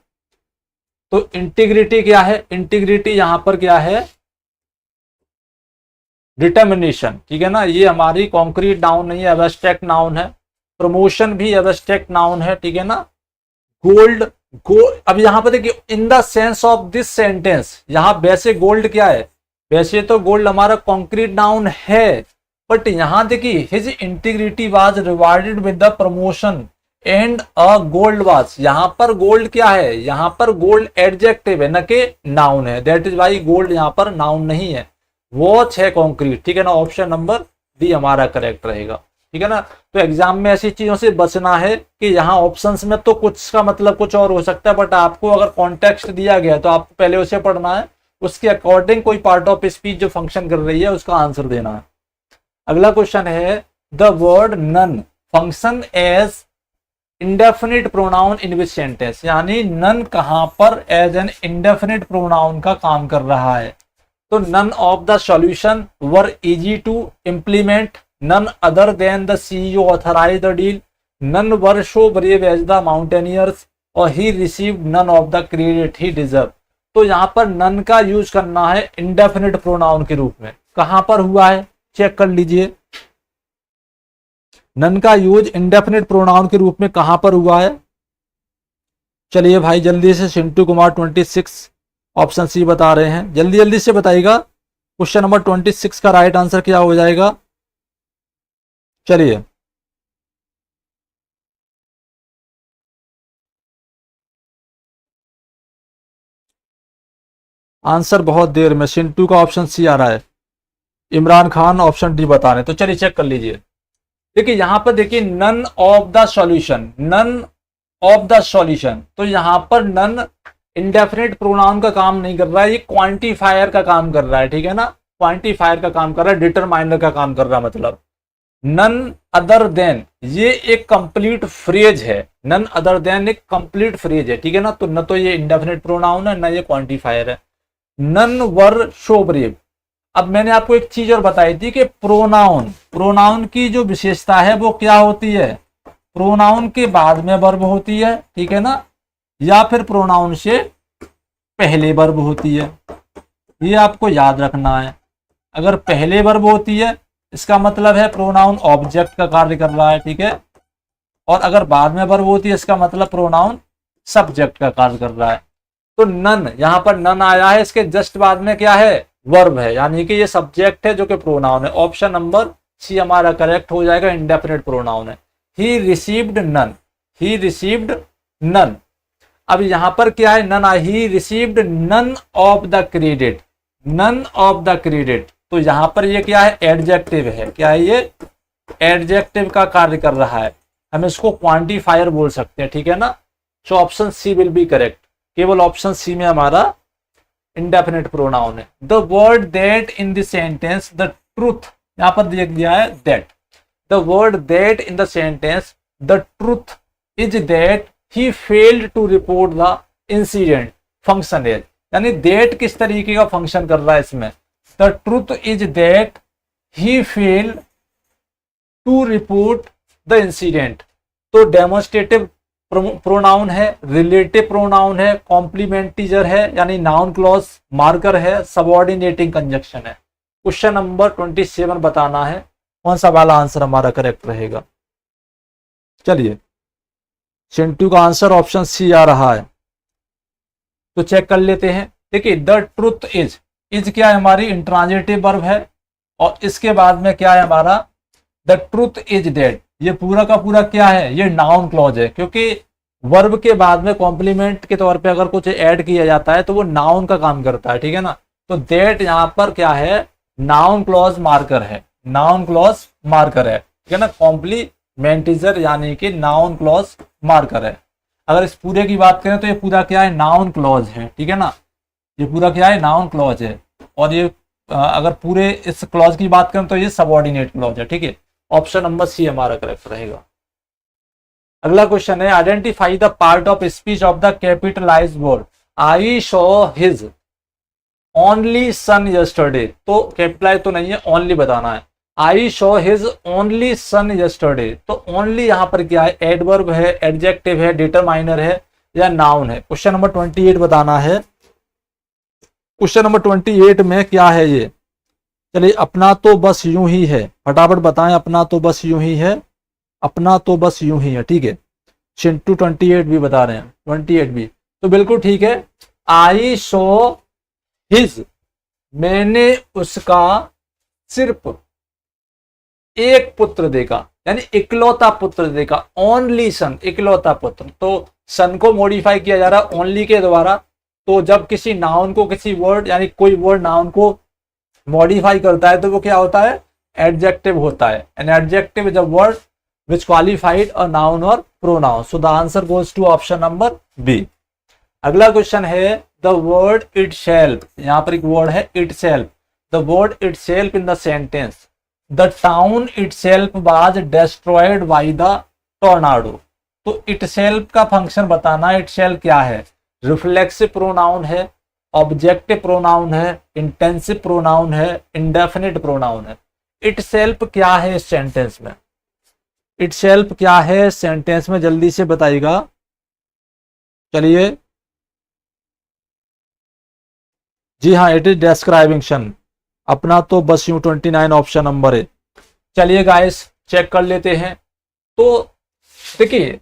तो इंटीग्रिटी क्या है, इंटीग्रिटी यहां पर क्या है, डिटर्मिनेशन, ठीक है ना, ये हमारी कॉन्क्रीट नाउन नहीं है, एब्स्ट्रैक्ट नाउन है। प्रमोशन भी एब्स्ट्रैक्ट नाउन है, ठीक है ना। गोल्ड, अब यहां पर देखिए, in the sense of this sentence, यहां वैसे गोल्ड क्या है, वैसे तो गोल्ड हमारा कॉन्क्रीट नाउन है, बट यहां देखिए his integrity was rewarded with the promotion and a gold watch. यहां पर गोल्ड क्या है, यहां पर गोल्ड एडजेक्टिव है न कि नाउन है, दैट इज वाई गोल्ड यहां पर नाउन नहीं है, वॉच है कॉन्क्रीट, ठीक है ना। ऑप्शन नंबर डी हमारा करेक्ट रहेगा, ठीक है ना। तो एग्जाम में ऐसी चीजों से बचना है कि यहाँ ऑप्शंस में तो कुछ का मतलब कुछ और हो सकता है, बट आपको अगर कॉन्टेक्स्ट दिया गया तो आपको पहले उसे पढ़ना है, उसके अकॉर्डिंग कोई पार्ट ऑफ स्पीच जो फंक्शन कर रही है उसका आंसर देना है। अगला क्वेश्चन है, the word none function as indefinite pronoun in which sentence. यानी नन कहां पर एज एन इंडेफिनिट प्रोनाउन का काम कर रहा है। तो none of the solution were easy to implement, none other than the CEO authorise the deal, none were show brave as the mountaineers, और he received none of the credit he deserve. तो यहां पर none का use करना है indefinite pronoun के रूप में। कहां पर हुआ है चेक कर लीजिए, नन का यूज इंडेफिनिट प्रोनाउन के रूप में कहां पर हुआ है। चलिए भाई जल्दी से, चिंटू कुमार 26 ऑप्शन सी बता रहे हैं, जल्दी जल्दी से बताइएगा। क्वेश्चन नंबर 26 का राइट आंसर क्या हो जाएगा। चलिए आंसर बहुत देर में। चिंटू का ऑप्शन सी आ रहा है, इमरान खान ऑप्शन डी बता रहे हैं। तो चलिए चेक कर लीजिए। देखिए यहां पर देखिए none of the solution, none of the solution, तो यहां पर नन इंडेफिनिट प्रोनाउन का काम नहीं कर रहा है, ये क्वांटिफायर का काम कर रहा है, ठीक है ना, क्वांटिफायर का काम कर रहा है, डिटरमाइनर का काम कर रहा है। मतलब नन अदर देन, ये एक कंप्लीट फ्रेज है, नन अदर देन एक कंप्लीट फ्रेज है, ठीक है ना। तो न तो ये इंडेफिनिट प्रोनाउन है, न ये क्वांटिफायर है। None were show brave. अब मैंने आपको एक चीज और बताई थी कि प्रोनाउन, प्रोनाउन की जो विशेषता है वो क्या होती है, प्रोनाउन के बाद में वर्ब होती है, ठीक है ना, या फिर प्रोनाउन से पहले वर्ब होती है। ये आपको याद रखना है। अगर पहले वर्ब होती है इसका मतलब है प्रोनाउन ऑब्जेक्ट का कार्य कर रहा है, ठीक है, और अगर बाद में वर्ब होती है इसका मतलब प्रोनाउन सब्जेक्ट का कार्य कर रहा है। तो नन, यहां पर नन आया है, इसके जस्ट बाद में क्या है, वर्ब है, यानी कि ये सब्जेक्ट है जो कि प्रोनाउन है। ऑप्शन नंबर सी हमारा करेक्ट हो जाएगा, इंडेफिनिट प्रोनाउन है। He received none, he received none. अब यहां पर क्या है, none, he received none of the credit, none of the credit. तो यहां पर ये क्या है, एडजेक्टिव है, क्या है ये, एडजेक्टिव का कार्य कर रहा है, हम इसको क्वांटिफायर बोल सकते हैं, ठीक है ना। So option C will be correct, केवल ऑप्शन सी में हमारा इंडेफिनिट प्रोनाउन है। The word that in the sentence the truth, यहां पर दिया गया है that, the word that in the sentence the truth is that he failed to report the incident function as, यानी that किस तरीके का फंक्शन कर रहा है इसमें, the truth is that he failed to report the incident. तो demonstrative pronoun है, रिलेटिव प्रोनाउन है, कॉम्प्लीमेंटीजर है, यानी नाउन क्लॉज, मार्कर है, सबऑर्डिनेटिंग कंजक्शन है। क्वेश्चन नंबर 27 बताना है कौन सा वाला आंसर हमारा करेक्ट रहेगा। चलिए चिंटू का आंसर ऑप्शन सी आ रहा है, तो चेक कर लेते हैं। देखिए द ट्रूथ इज, इज क्या है, हमारी इंट्रांजिटिव वर्ब है, और इसके बाद में क्या है हमारा, द ट्रूथ इज दैट, ये पूरा का पूरा क्या है, ये नाउन क्लॉज है, क्योंकि वर्ब के बाद में कॉम्प्लीमेंट के तौर पे अगर कुछ ऐड किया जाता है तो वो नाउन का काम करता है, ठीक है ना। तो दैट यहां पर क्या है, नाउन क्लॉज मार्कर है, नाउन क्लॉज मार्कर है, ठीक है ना, कॉम्प्लीमेंटिजर यानी कि नाउन क्लॉज मार्कर है। अगर इस पूरे की बात करें तो ये पूरा क्या है, नाउन क्लॉज है, ठीक है ना, ये पूरा क्या है, नाउन क्लॉज है। और ये अगर पूरे इस क्लॉज की बात करें तो ये सबऑर्डिनेट क्लॉज है, ठीक है। ऑप्शन नंबर सी हमारा करेक्ट रहेगा। अगला क्वेश्चन है, identify the part of speech of the capitalised word I saw his only son yesterday. तो कैपिटलाइज तो नहीं है, ओनली बताना है। I saw his only son yesterday, तो ओनली यहां पर क्या है, एडवर्ब है, एडजेक्टिव है, डिटरमाइनर है, या नाउन है। क्वेश्चन नंबर 28 बताना है। क्वेश्चन नंबर 28 में क्या है ये, चलिए अपना तो बस यूं ही है, फटाफट बताएं, अपना तो बस यूं ही है, अपना तो बस यूं ही है, ठीक है। चिंटू 28 भी बता रहे हैं, 28 भी, तो बिल्कुल ठीक है। आई सो हिज, मैंने उसका सिर्फ एक पुत्र देखा, यानी इकलौता पुत्र देखा, ओनली सन, इकलौता पुत्र। तो सन को मॉडिफाई किया जा रहा है ओनली के द्वारा। तो जब किसी नाउन को, किसी वर्ड यानी कोई वर्ड नाउन को मॉडिफाई करता है तो वो क्या होता है, एडजेक्टिव होता है। An adjective is a word which qualified a noun और pronoun. So the answer goes to option number B. अगला क्वेश्चन है, द वर्ड इटसेल्फ, यहां पर एक वर्ड है itself, the word itself in the sentence the town itself was destroyed by the tornado. तो itself का function बताना है। इटसेल्फ क्या है, रिफ्लेक्सिव प्रोनाउन है, ऑब्जेक्टिव प्रोनाउन है, इंटेंसिव प्रोनाउन है, इंडेफिनिट प्रोनाउन है। इटसेल्फ क्या है इस सेंटेंस में, इटसेल्फ क्या है सेंटेंस में, जल्दी से बताइएगा। चलिए जी हाँ, इट इज डिस्क्राइबिंग सन, अपना तो बस यूं 29 ऑप्शन नंबर है। चलिए गाइस चेक कर लेते हैं। तो देखिए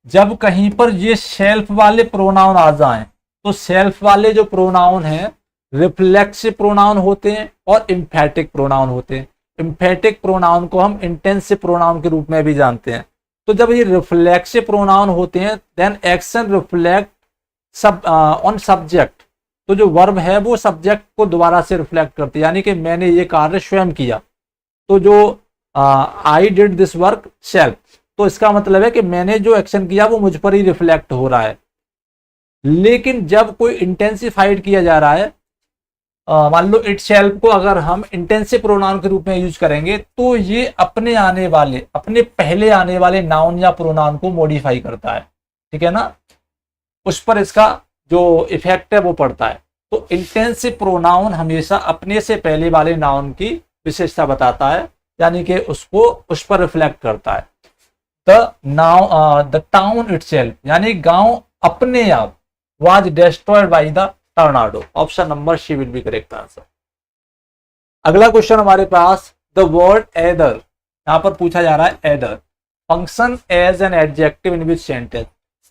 जब कहीं पर ये सेल्फ वाले प्रोनाउन आ जाएं तो सेल्फ वाले जो प्रोनाउन हैं रिफ्लेक्सिव प्रोनाउन होते हैं और इम्फेटिक प्रोनाउन होते हैं। इम्फेटिक प्रोनाउन को हम इंटेंसिव प्रोनाउन के रूप में भी जानते हैं। तो जब ये रिफ्लेक्सिव प्रोनाउन होते हैं then action reflect on subject, तो जो वर्ब है वो सब्जेक्ट को दोबारा से रिफ्लेक्ट करती है, यानी कि मैंने ये कार्य स्वयं किया। तो जो I did this work self, तो इसका मतलब है कि मैंने जो एक्शन किया वो मुझ पर ही रिफ्लेक्ट हो रहा है। लेकिन जब कोई इंटेंसिफाइड किया जा रहा है, मान लो इट सेल्फ को अगर हम इंटेंसिव प्रोनाउन के रूप में यूज करेंगे तो ये अपने पहले आने वाले नाउन या प्रोनाउन को मॉडिफाई करता है, ठीक है ना, उस पर इसका जो इफेक्ट है वो पड़ता है। तो इंटेंसिव प्रोनाउन हमेशा अपने से पहले वाले नाउन की विशेषता बताता है, यानी कि उसको उस पर रिफ्लेक्ट करता है। द टाउन इटसेल्फ, यानी गांव अपने आप, was destroyed by the tornado. Option number C will be correct answer. अगला क्वेश्चन हमारे पास, द वर्ड एदर, यहां पर पूछा जा रहा है either function as an adjective in which sentence.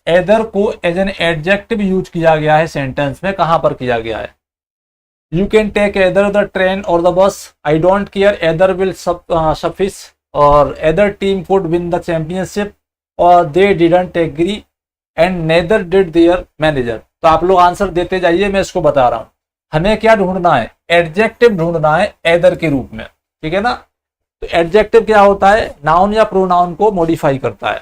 Either को एज एन एडजेक्टिव यूज किया गया है सेंटेंस में, कहां पर किया गया है? You can take either the train or the bus, I don't care either will suffice, और either team could win the championship, और they didn't agree and neither did their manager. तो आप लोग आंसर देते जाइए, मैं इसको बता रहा हूं। हमें क्या ढूंढना है? एडजेक्टिव ढूंढना है एदर के रूप में, ठीक है ना। तो एडजेक्टिव क्या होता है? नाउन या प्रोनाउन को मॉडिफाई करता है।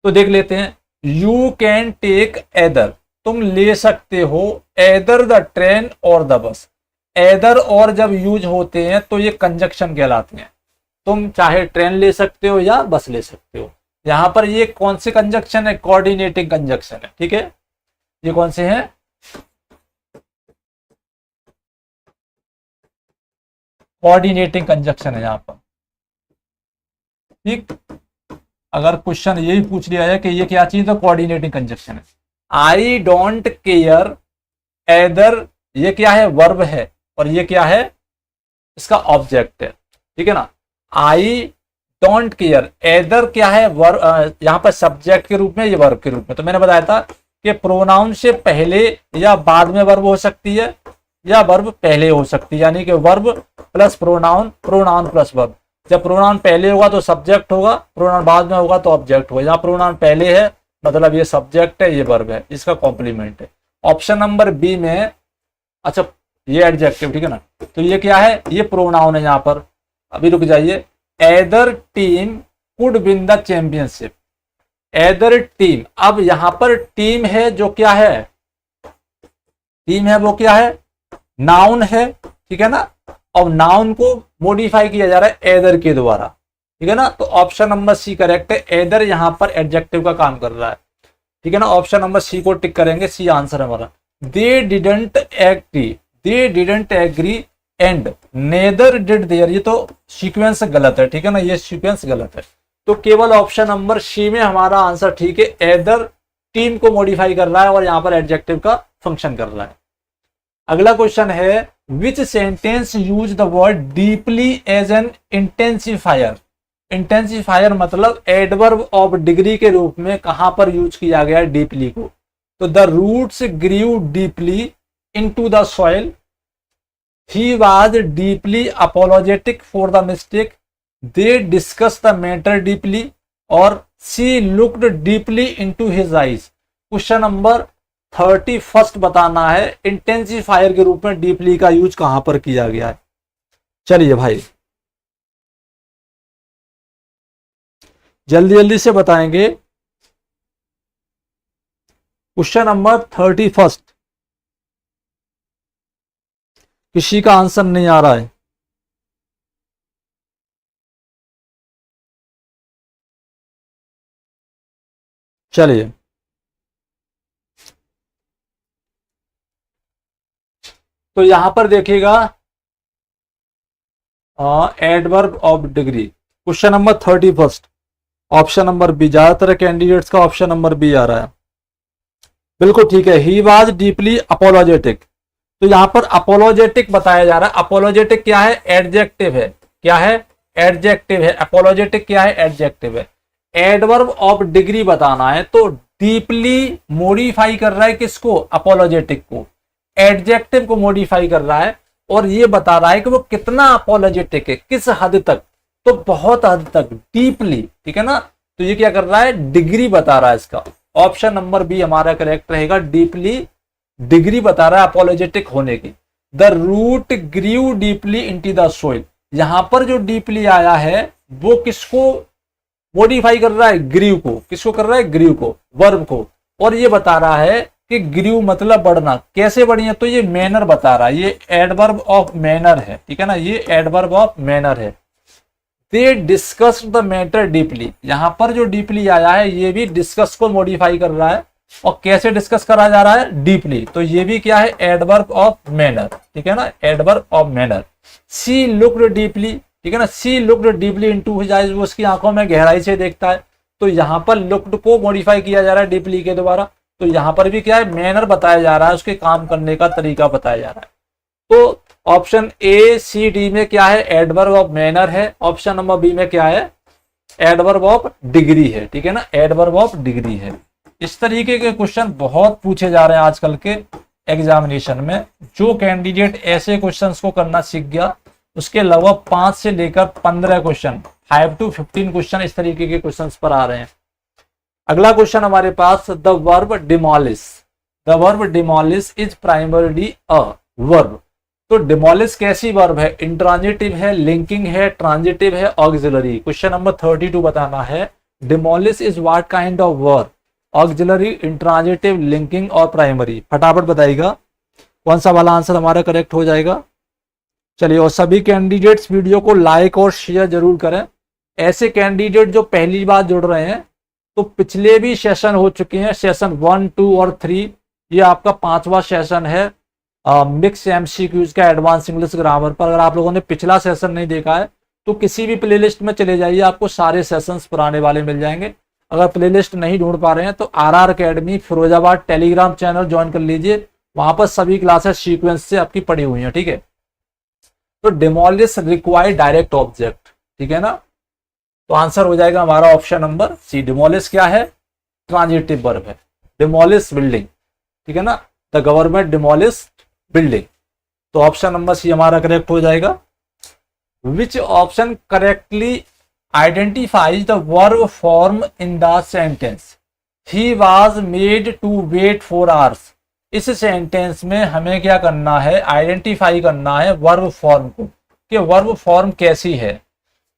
तो देख लेते हैं, यू कैन टेक एदर, तुम ले सकते हो either the train or the बस। एदर और जब यूज होते हैं तो ये कंजक्शन कहलाते हैं। तुम चाहे ट्रेन ले सकते हो या बस ले सकते हो। यहां पर ये कौन से कंजक्शन है? कोऑर्डिनेटिंग कंजक्शन है, ठीक है। ये कौन से हैं? कोऑर्डिनेटिंग कंजक्शन है यहां पर, ठीक। अगर क्वेश्चन यही पूछ लिया है कि ये क्या चीज है, कोऑर्डिनेटिंग कंजक्शन है। आई डोंट केयर एदर, ये क्या है? वर्ब है, और ये क्या है? इसका ऑब्जेक्ट है, ठीक है ना। आई डोंट केयर, एदर क्या है? वर्ब, यहां पर सब्जेक्ट के रूप में, ये वर्ब के रूप में। तो मैंने बताया था कि प्रोनाउन से पहले या बाद में वर्ब हो सकती है, या वर्ब पहले हो सकती है, यानी कि verb plus pronoun, pronoun plus verb. जब प्रोनाउन पहले होगा तो सब्जेक्ट होगा, प्रोनाउन बाद में होगा तो ऑब्जेक्ट होगा। जहां प्रोनाउन पहले है मतलब ये सब्जेक्ट है, ये वर्ब है, इसका कॉम्प्लीमेंट है। ऑप्शन नंबर बी में, अच्छा ये एडजेक्टिव, ठीक है ना। तो ये क्या है? ये प्रोनाउन है। यहां पर अभी रुक जाइए, either team could win the championship. Either team, अब यहां पर टीम है, जो क्या है? टीम है वो क्या है? नाउन है, ठीक है ना। और नाउन को मॉडिफाई किया जा रहा है एदर के द्वारा, ठीक है ना। तो ऑप्शन नंबर सी करेक्ट है। एदर यहां पर एडजेक्टिव का काम कर रहा है, ठीक है ना। ऑप्शन नंबर सी को टिक करेंगे, सी आंसर है हमारा। They didn't agree, they didn't agree and neither did there, ये तो सीक्वेंस गलत है, ठीक है ना, ये सीक्वेंस गलत है। तो केवल ऑप्शन नंबर सी में हमारा आंसर ठीक है। एदर टीम को मॉडिफाई कर रहा है और यहां पर एडजेक्टिव का फंक्शन कर रहा है। अगला क्वेश्चन है, which sentence use the word deeply as an intensifier. Intensifier मतलब एडवर्ब ऑफ डिग्री के रूप में कहां पर यूज किया गया है डीपली को? तो the roots grew deeply into the soil, he was deeply apologetic for the mistake, they discuss the matter deeply, और she looked deeply into his eyes. Question number 31 बताना है, इंटेंसिफायर के रूप में डीपली का यूज कहां पर किया गया है। चलिए भाई जल्दी जल्दी से बताएंगे। क्वेश्चन नंबर 31, किसी का आंसर नहीं आ रहा है? चलिए तो यहां पर देखिएगा, adverb of degree, question number 31, option number B. ज्यादातर कैंडिडेट्स का ऑप्शन नंबर बी आ रहा है, बिल्कुल ठीक है। ही वाज डीपली अपोलोजेटिक, तो यहां पर अपोलोजेटिक बताया जा रहा है। अपोलोजेटिक क्या है? एडजेक्टिव है। क्या है? एडजेक्टिव है। अपोलोजेटिक क्या है? एडजेक्टिव है। एडवर्ब ऑफ डिग्री बताना है, तो डीपली मॉडिफाई कर रहा है किसको? अपोलोजेटिक को। एडजेक्टिव को मॉडिफाई कर रहा है और ये बता रहा है कि वो कितना अपोलोजेटिक है, किस हद तक, तो बहुत हद तक, डीपली, ठीक है ना। तो ये क्या कर रहा है? डिग्री बता रहा है इसका। ऑप्शन नंबर बी हमारा करेक्ट रहेगा, डीपली डिग्री बता रहा है अपोलोजेटिक होने की। The root grew deeply into the soil, यहां पर जो डीपली आया है वो किसको मॉडिफाई कर रहा है, ग्रीव को। किसको कर रहा है, ग्रीव को, वर्ब को। और ये बता रहा है कि ग्रीव मतलब बढ़ना, कैसे बढ़ी है, तो ये मैनर बता रहा है, ये एडवर्ब ऑफ मैनर है, ठीक है ना, ये एडवर्ब ऑफ मैनर है। दे डिस्कस द मैटर डीपली, यहां पर जो डीपली आया है ये भी डिस्कस को मॉडिफाई कर रहा है। और कैसे डिस्कस करा जा रहा है, डीपली, तो ये भी क्या है, एडवर्ब ऑफ मैनर, ठीक है ना, adverb of manner. She looked deeply, ठीक है ना, she looked deeply into his eyes, वो उसकी आंखों में गहराई से देखता है। तो यहां पर लुक्ड को मॉडिफाई किया जा रहा है डीपली के द्वारा। तो यहां पर भी क्या है, मैनर बताया जा रहा है, उसके काम करने का तरीका बताया जा रहा है। तो ऑप्शन ए सी डी में क्या है, एडवर्ब ऑफ मैनर है। ऑप्शन नंबर बी में क्या है, एडवर्ब ऑफ डिग्री है, ठीक है ना, एडवर्ब ऑफ डिग्री है। इस तरीके के क्वेश्चन बहुत पूछे जा रहे हैं आजकल के एग्जामिनेशन में। जो कैंडिडेट ऐसे क्वेश्चंस को करना सीख गया उसके लगभग 5 से लेकर 15 क्वेश्चन, 5 to 15 क्वेश्चन इस तरीके के क्वेश्चंस पर आ रहे हैं। अगला क्वेश्चन हमारे पास, the verb demolish, the verb demolish is primarily a verb. तो डिमोलिश कैसी वर्ब है, इंट्रांजिटिव है, लिंकिंग है, ट्रांजिटिव है, ऑक्सिलरी। क्वेश्चन नंबर 32 बताना है, demolish is what kind of verb, auxiliary, intransitive, linking और प्राइमरी। फटाफट बताइएगा कौन सा वाला आंसर हमारा करेक्ट हो जाएगा। चलिए, और सभी कैंडिडेट्स वीडियो को लाइक और शेयर जरूर करें। ऐसे कैंडिडेट जो पहली बार जुड़ रहे हैं, तो पिछले भी सेशन हो चुके हैं, सेशन 1, 2 और 3, ये आपका 5वां सेशन है मिक्स एमसीक्यूज का एडवांस इंग्लिश ग्रामर पर। अगर आप लोगों ने पिछला सेशन नहीं देखा है तो किसी भी प्लेलिस्ट में चले जाइए, आपको सारे सेशंस पुराने वाले मिल जाएंगे। अगर प्लेलिस्ट नहीं ढूंढ पा रहे हैं तो RR academy Firozabad Telegram channel join कर लीजिए, वहां पर सभी क्लासेस सीक्वेंस से आपकी पड़ी हुई हैं, ठीक है। तो डिमोलिश रिक्वायर डायरेक्ट ऑब्जेक्ट, ठीक है ना, तो आंसर हो जाएगा हमारा ऑप्शन नंबर सी। डिमोलिश क्या है, ट्रांजिटिव वर्ब है। डिमोलिश बिल्डिंग, ठीक है ना, द गवर्नमेंट डिमोलिश बिल्डिंग, तो ऑप्शन नंबर सी हमारा करेक्ट हो जाएगा। Which option correctly identifies the verb form in the sentence, he was made to wait 4 hours। इस सेंटेंस में हमें क्या करना है, आइडेंटिफाई करना है वर्ब फॉर्म को, कि वर्ब फॉर्म कैसी है।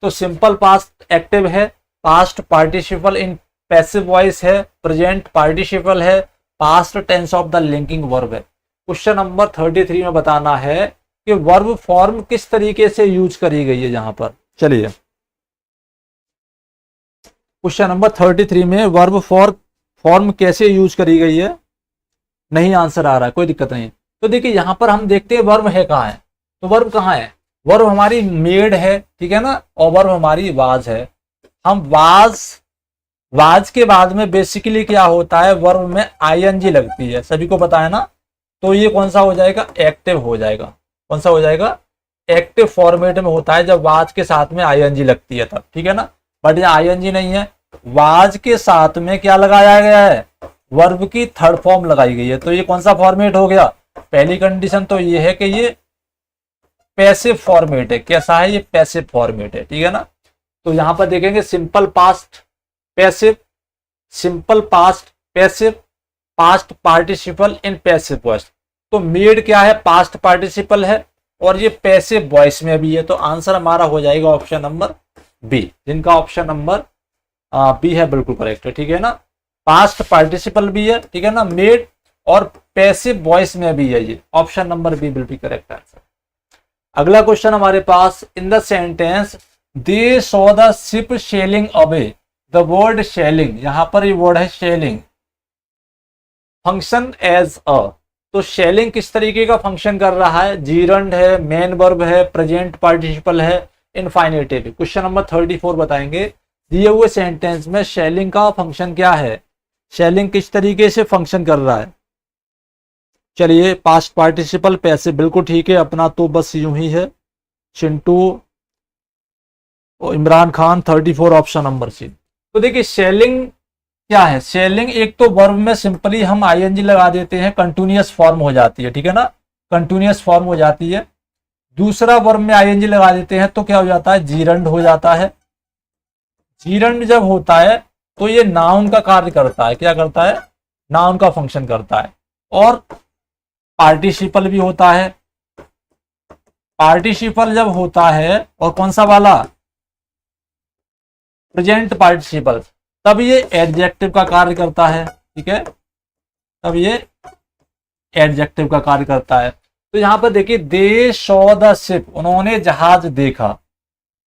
तो सिंपल पास्ट एक्टिव है, past participle in passive voice है, प्रेजेंट पार्टिसिपल है, past tense of the linking verb है। क्वेश्चन नंबर 33 में बताना है कि वर्ब फॉर्म किस तरीके से यूज करी गई है यहां पर। चलिए, क्वेश्चन नंबर 33 में वर्ब फॉर्म कैसे यूज करी गई है, नहीं आंसर आ रहा है, कोई दिक्कत नहीं। तो देखिए यहां पर हम देखते हैं वर्ब है कहाँ है, तो वर्ब कहाँ है, वर्ब हमारी मेड है, ठीक है ना, और वर्ब हमारी वाज है। हम वाज के बाद में बेसिकली क्या होता है, वर्ब में आईएनजी लगती है, सभी को पता है ना। तो ये कौन सा हो जाएगा, एक्टिव हो जाएगा। कौन सा हो जाएगा, एक्टिव फॉर्मेट में होता है जब वाज के साथ में आईएनजी लगती है तब, ठीक है ना। बट यहाँ आईएनजी नहीं है, वाज के साथ में क्या लगाया गया है, वर्ब की थर्ड फॉर्म लगाई गई है। तो ये कौन सा फॉर्मेट हो गया, पहली कंडीशन तो ये है कि ये पैसिव फॉर्मेट है। कैसा है, ये पैसिव फॉर्मेट है, ठीक है ना। तो यहां पर देखेंगे simple past passive, simple past passive, past participle in passive voice. तो मेड क्या है, पास्ट पार्टिसिपल है और ये पैसिव वॉइस में भी है। तो आंसर हमारा हो जाएगा ऑप्शन नंबर बी, जिनका ऑप्शन नंबर बी है बिल्कुल करेक्ट है, ठीक है ना। पास्ट पार्टिसिपल भी है, ठीक है ना, मेड और पैसिव वॉइस में भी है, ये option number B will be correct answer. अगला क्वेश्चन हमारे पास, in the sentence they saw the ship sailing away, the word sailing, यहां पर ये वर्ड है सेलिंग, फंक्शन एज अ। तो सेलिंग किस तरीके का फंक्शन कर रहा है, जीरंड है, मेन वर्ब है, प्रेजेंट पार्टिसिपल है, इनफाइनेटिव। क्वेश्चन नंबर 34 बताएंगे, दिए हुए सेंटेंस में सेलिंग का फंक्शन क्या है, सेलिंग किस तरीके से फंक्शन कर रहा है। चलिए, पास्ट पार्टिसिपल पैसिव बिल्कुल ठीक है अपना, तो बस यूं ही है। चिंटू और Imran Khan 34 option number C. तो देखिए सेलिंग क्या है, सेलिंग एक तो वर्ब में सिंपली हम आईएनजी लगा देते हैं, कंटिन्यूअस फॉर्म हो जाती है, ठीक है ना, कंटिन्यूअस फॉर्म हो जाती है। दूसरा वर्ब में आईएनजी लगा देते हैं तो क्या हो जाता है, जीरंड हो जाता है। जीरंड जब होता है तो ये नाउन का कार्य करता है, क्या करता है, नाउन का फंक्शन करता है। और पार्टिसिपल भी होता है। पार्टिसिपल जब होता है, और कौन सा वाला, प्रेजेंट पार्टिसिपल, तब ये एडजेक्टिव का कार्य करता है। ठीक है, तब ये एडजेक्टिव का कार्य करता है। तो यहां पर देखिए, दे सॉ द शिप, उन्होंने जहाज देखा।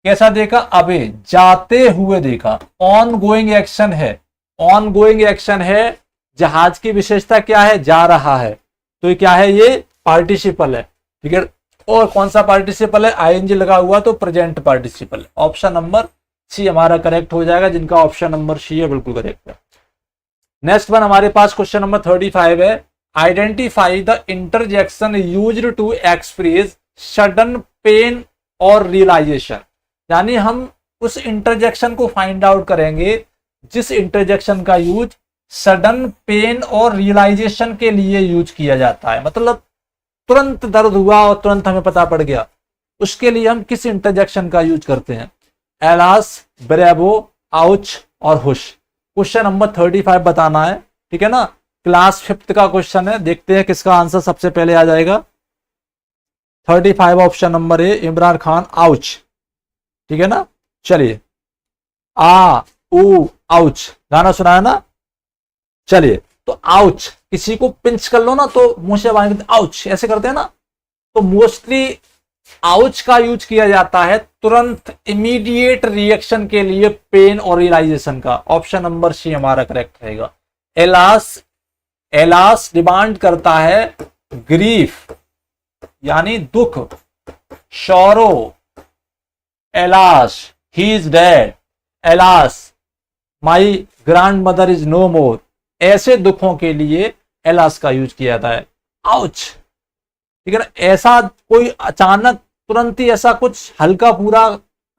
कैसा देखा, अबे जाते हुए देखा। ऑन गोइंग एक्शन है, ऑन गोइंग एक्शन है। जहाज की विशेषता क्या है, जा रहा है, तो ये क्या है, ये पार्टिसिपल है। ठीक है, और कौन सा पार्टिसिपल है, आईएनजी लगा हुआ, तो प्रेजेंट पार्टिसिपल है। ऑप्शन नंबर सी हमारा करेक्ट हो जाएगा, जिनका ऑप्शन नंबर सी है बिल्कुल करेक्ट है। नेक्स्ट वन हमारे पास क्वेश्चन नंबर 35 है, identify the interjection used to express sudden pain और रियलाइजेशन। यानी हम उस इंटरजेक्शन को फाइंड आउट करेंगे जिस इंटरजेक्शन का यूज सडन पेन और रियलाइजेशन के लिए यूज किया जाता है। मतलब तुरंत दर्द हुआ और तुरंत हमें पता पड़ गया, उसके लिए हम किस इंटरजेक्शन का यूज करते हैं। एलास, ब्रेवो, आउच और हुश। क्वेश्चन नंबर 35 बताना है। ठीक है ना, क्लास 5th का क्वेश्चन है। देखते हैं किसका आंसर सबसे पहले आ जाएगा। 35 ऑप्शन नंबर ए, इमरान खान, आउच। ठीक है ना, चलिए, आ ऊ आउच, गाना सुना है ना। चलिए, तो आउच, किसी को पिंच कर लो ना तो मुंह से बाहर आउच ऐसे करते हैं ना, तो मोस्टली आउच का यूज किया जाता है तुरंत इमीडिएट रिएक्शन के लिए, पेन और रियलाइजेशन का। ऑप्शन नंबर सी हमारा करेक्ट रहेगा। एलास, एलास डिमांड करता है ग्रीफ यानी दुख, sorrow, alas he is dead, alas my grandmother is no more. ऐसे दुखों के लिए एलास का यूज किया जाता है। आउच, ठीक है ना, ऐसा कोई अचानक तुरंत ही ऐसा कुछ हल्का पूरा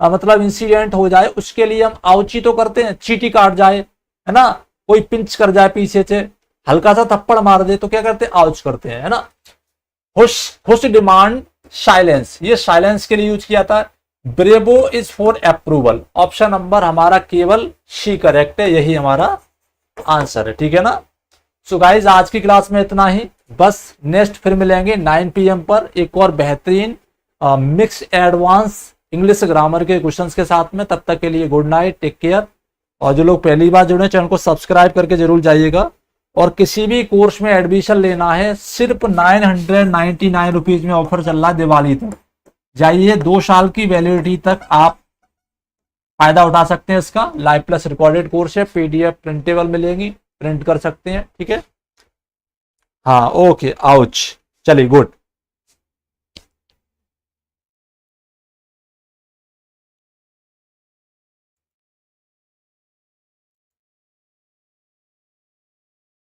मतलब इंसिडेंट हो जाए, उसके लिए हम आउची तो करते हैं, चीटी काट जाए, है ना, कोई पिंच कर जाए पीछे से, हल्का सा थप्पड़ मार दे, तो क्या करते हैं, आउच करते हैं, है ना। हुश, हुश डिमांड साइलेंस, ये साइलेंस के लिए यूज किया था। Bravo is for approval. Option number हमारा केवल सी करेक्ट है, यही हमारा आंसर है। ठीक है ना। सो गाइज, आज की क्लास में इतना ही बस। नेक्स्ट फिर मिलेंगे 9 PM पर एक और बेहतरीन मिक्स एडवांस इंग्लिश ग्रामर के क्वेश्चंस के साथ में। तब तक के लिए गुड नाइट, टेक केयर। और जो लोग पहली बार जुड़े, चैनल को सब्सक्राइब करके जरूर जाइएगा। और किसी भी कोर्स में एडमिशन लेना है, सिर्फ 999 रुपीज में ऑफर चल रहा है दिवाली तक। जाइए, 2 साल की वैलिडिटी तक आप फायदा उठा सकते हैं इसका। लाइव प्लस रिकॉर्डेड कोर्स है, PDF प्रिंटेबल मिलेंगी, प्रिंट कर सकते हैं। ठीक है, हाँ, ओके, आउच, चलिए, गुड।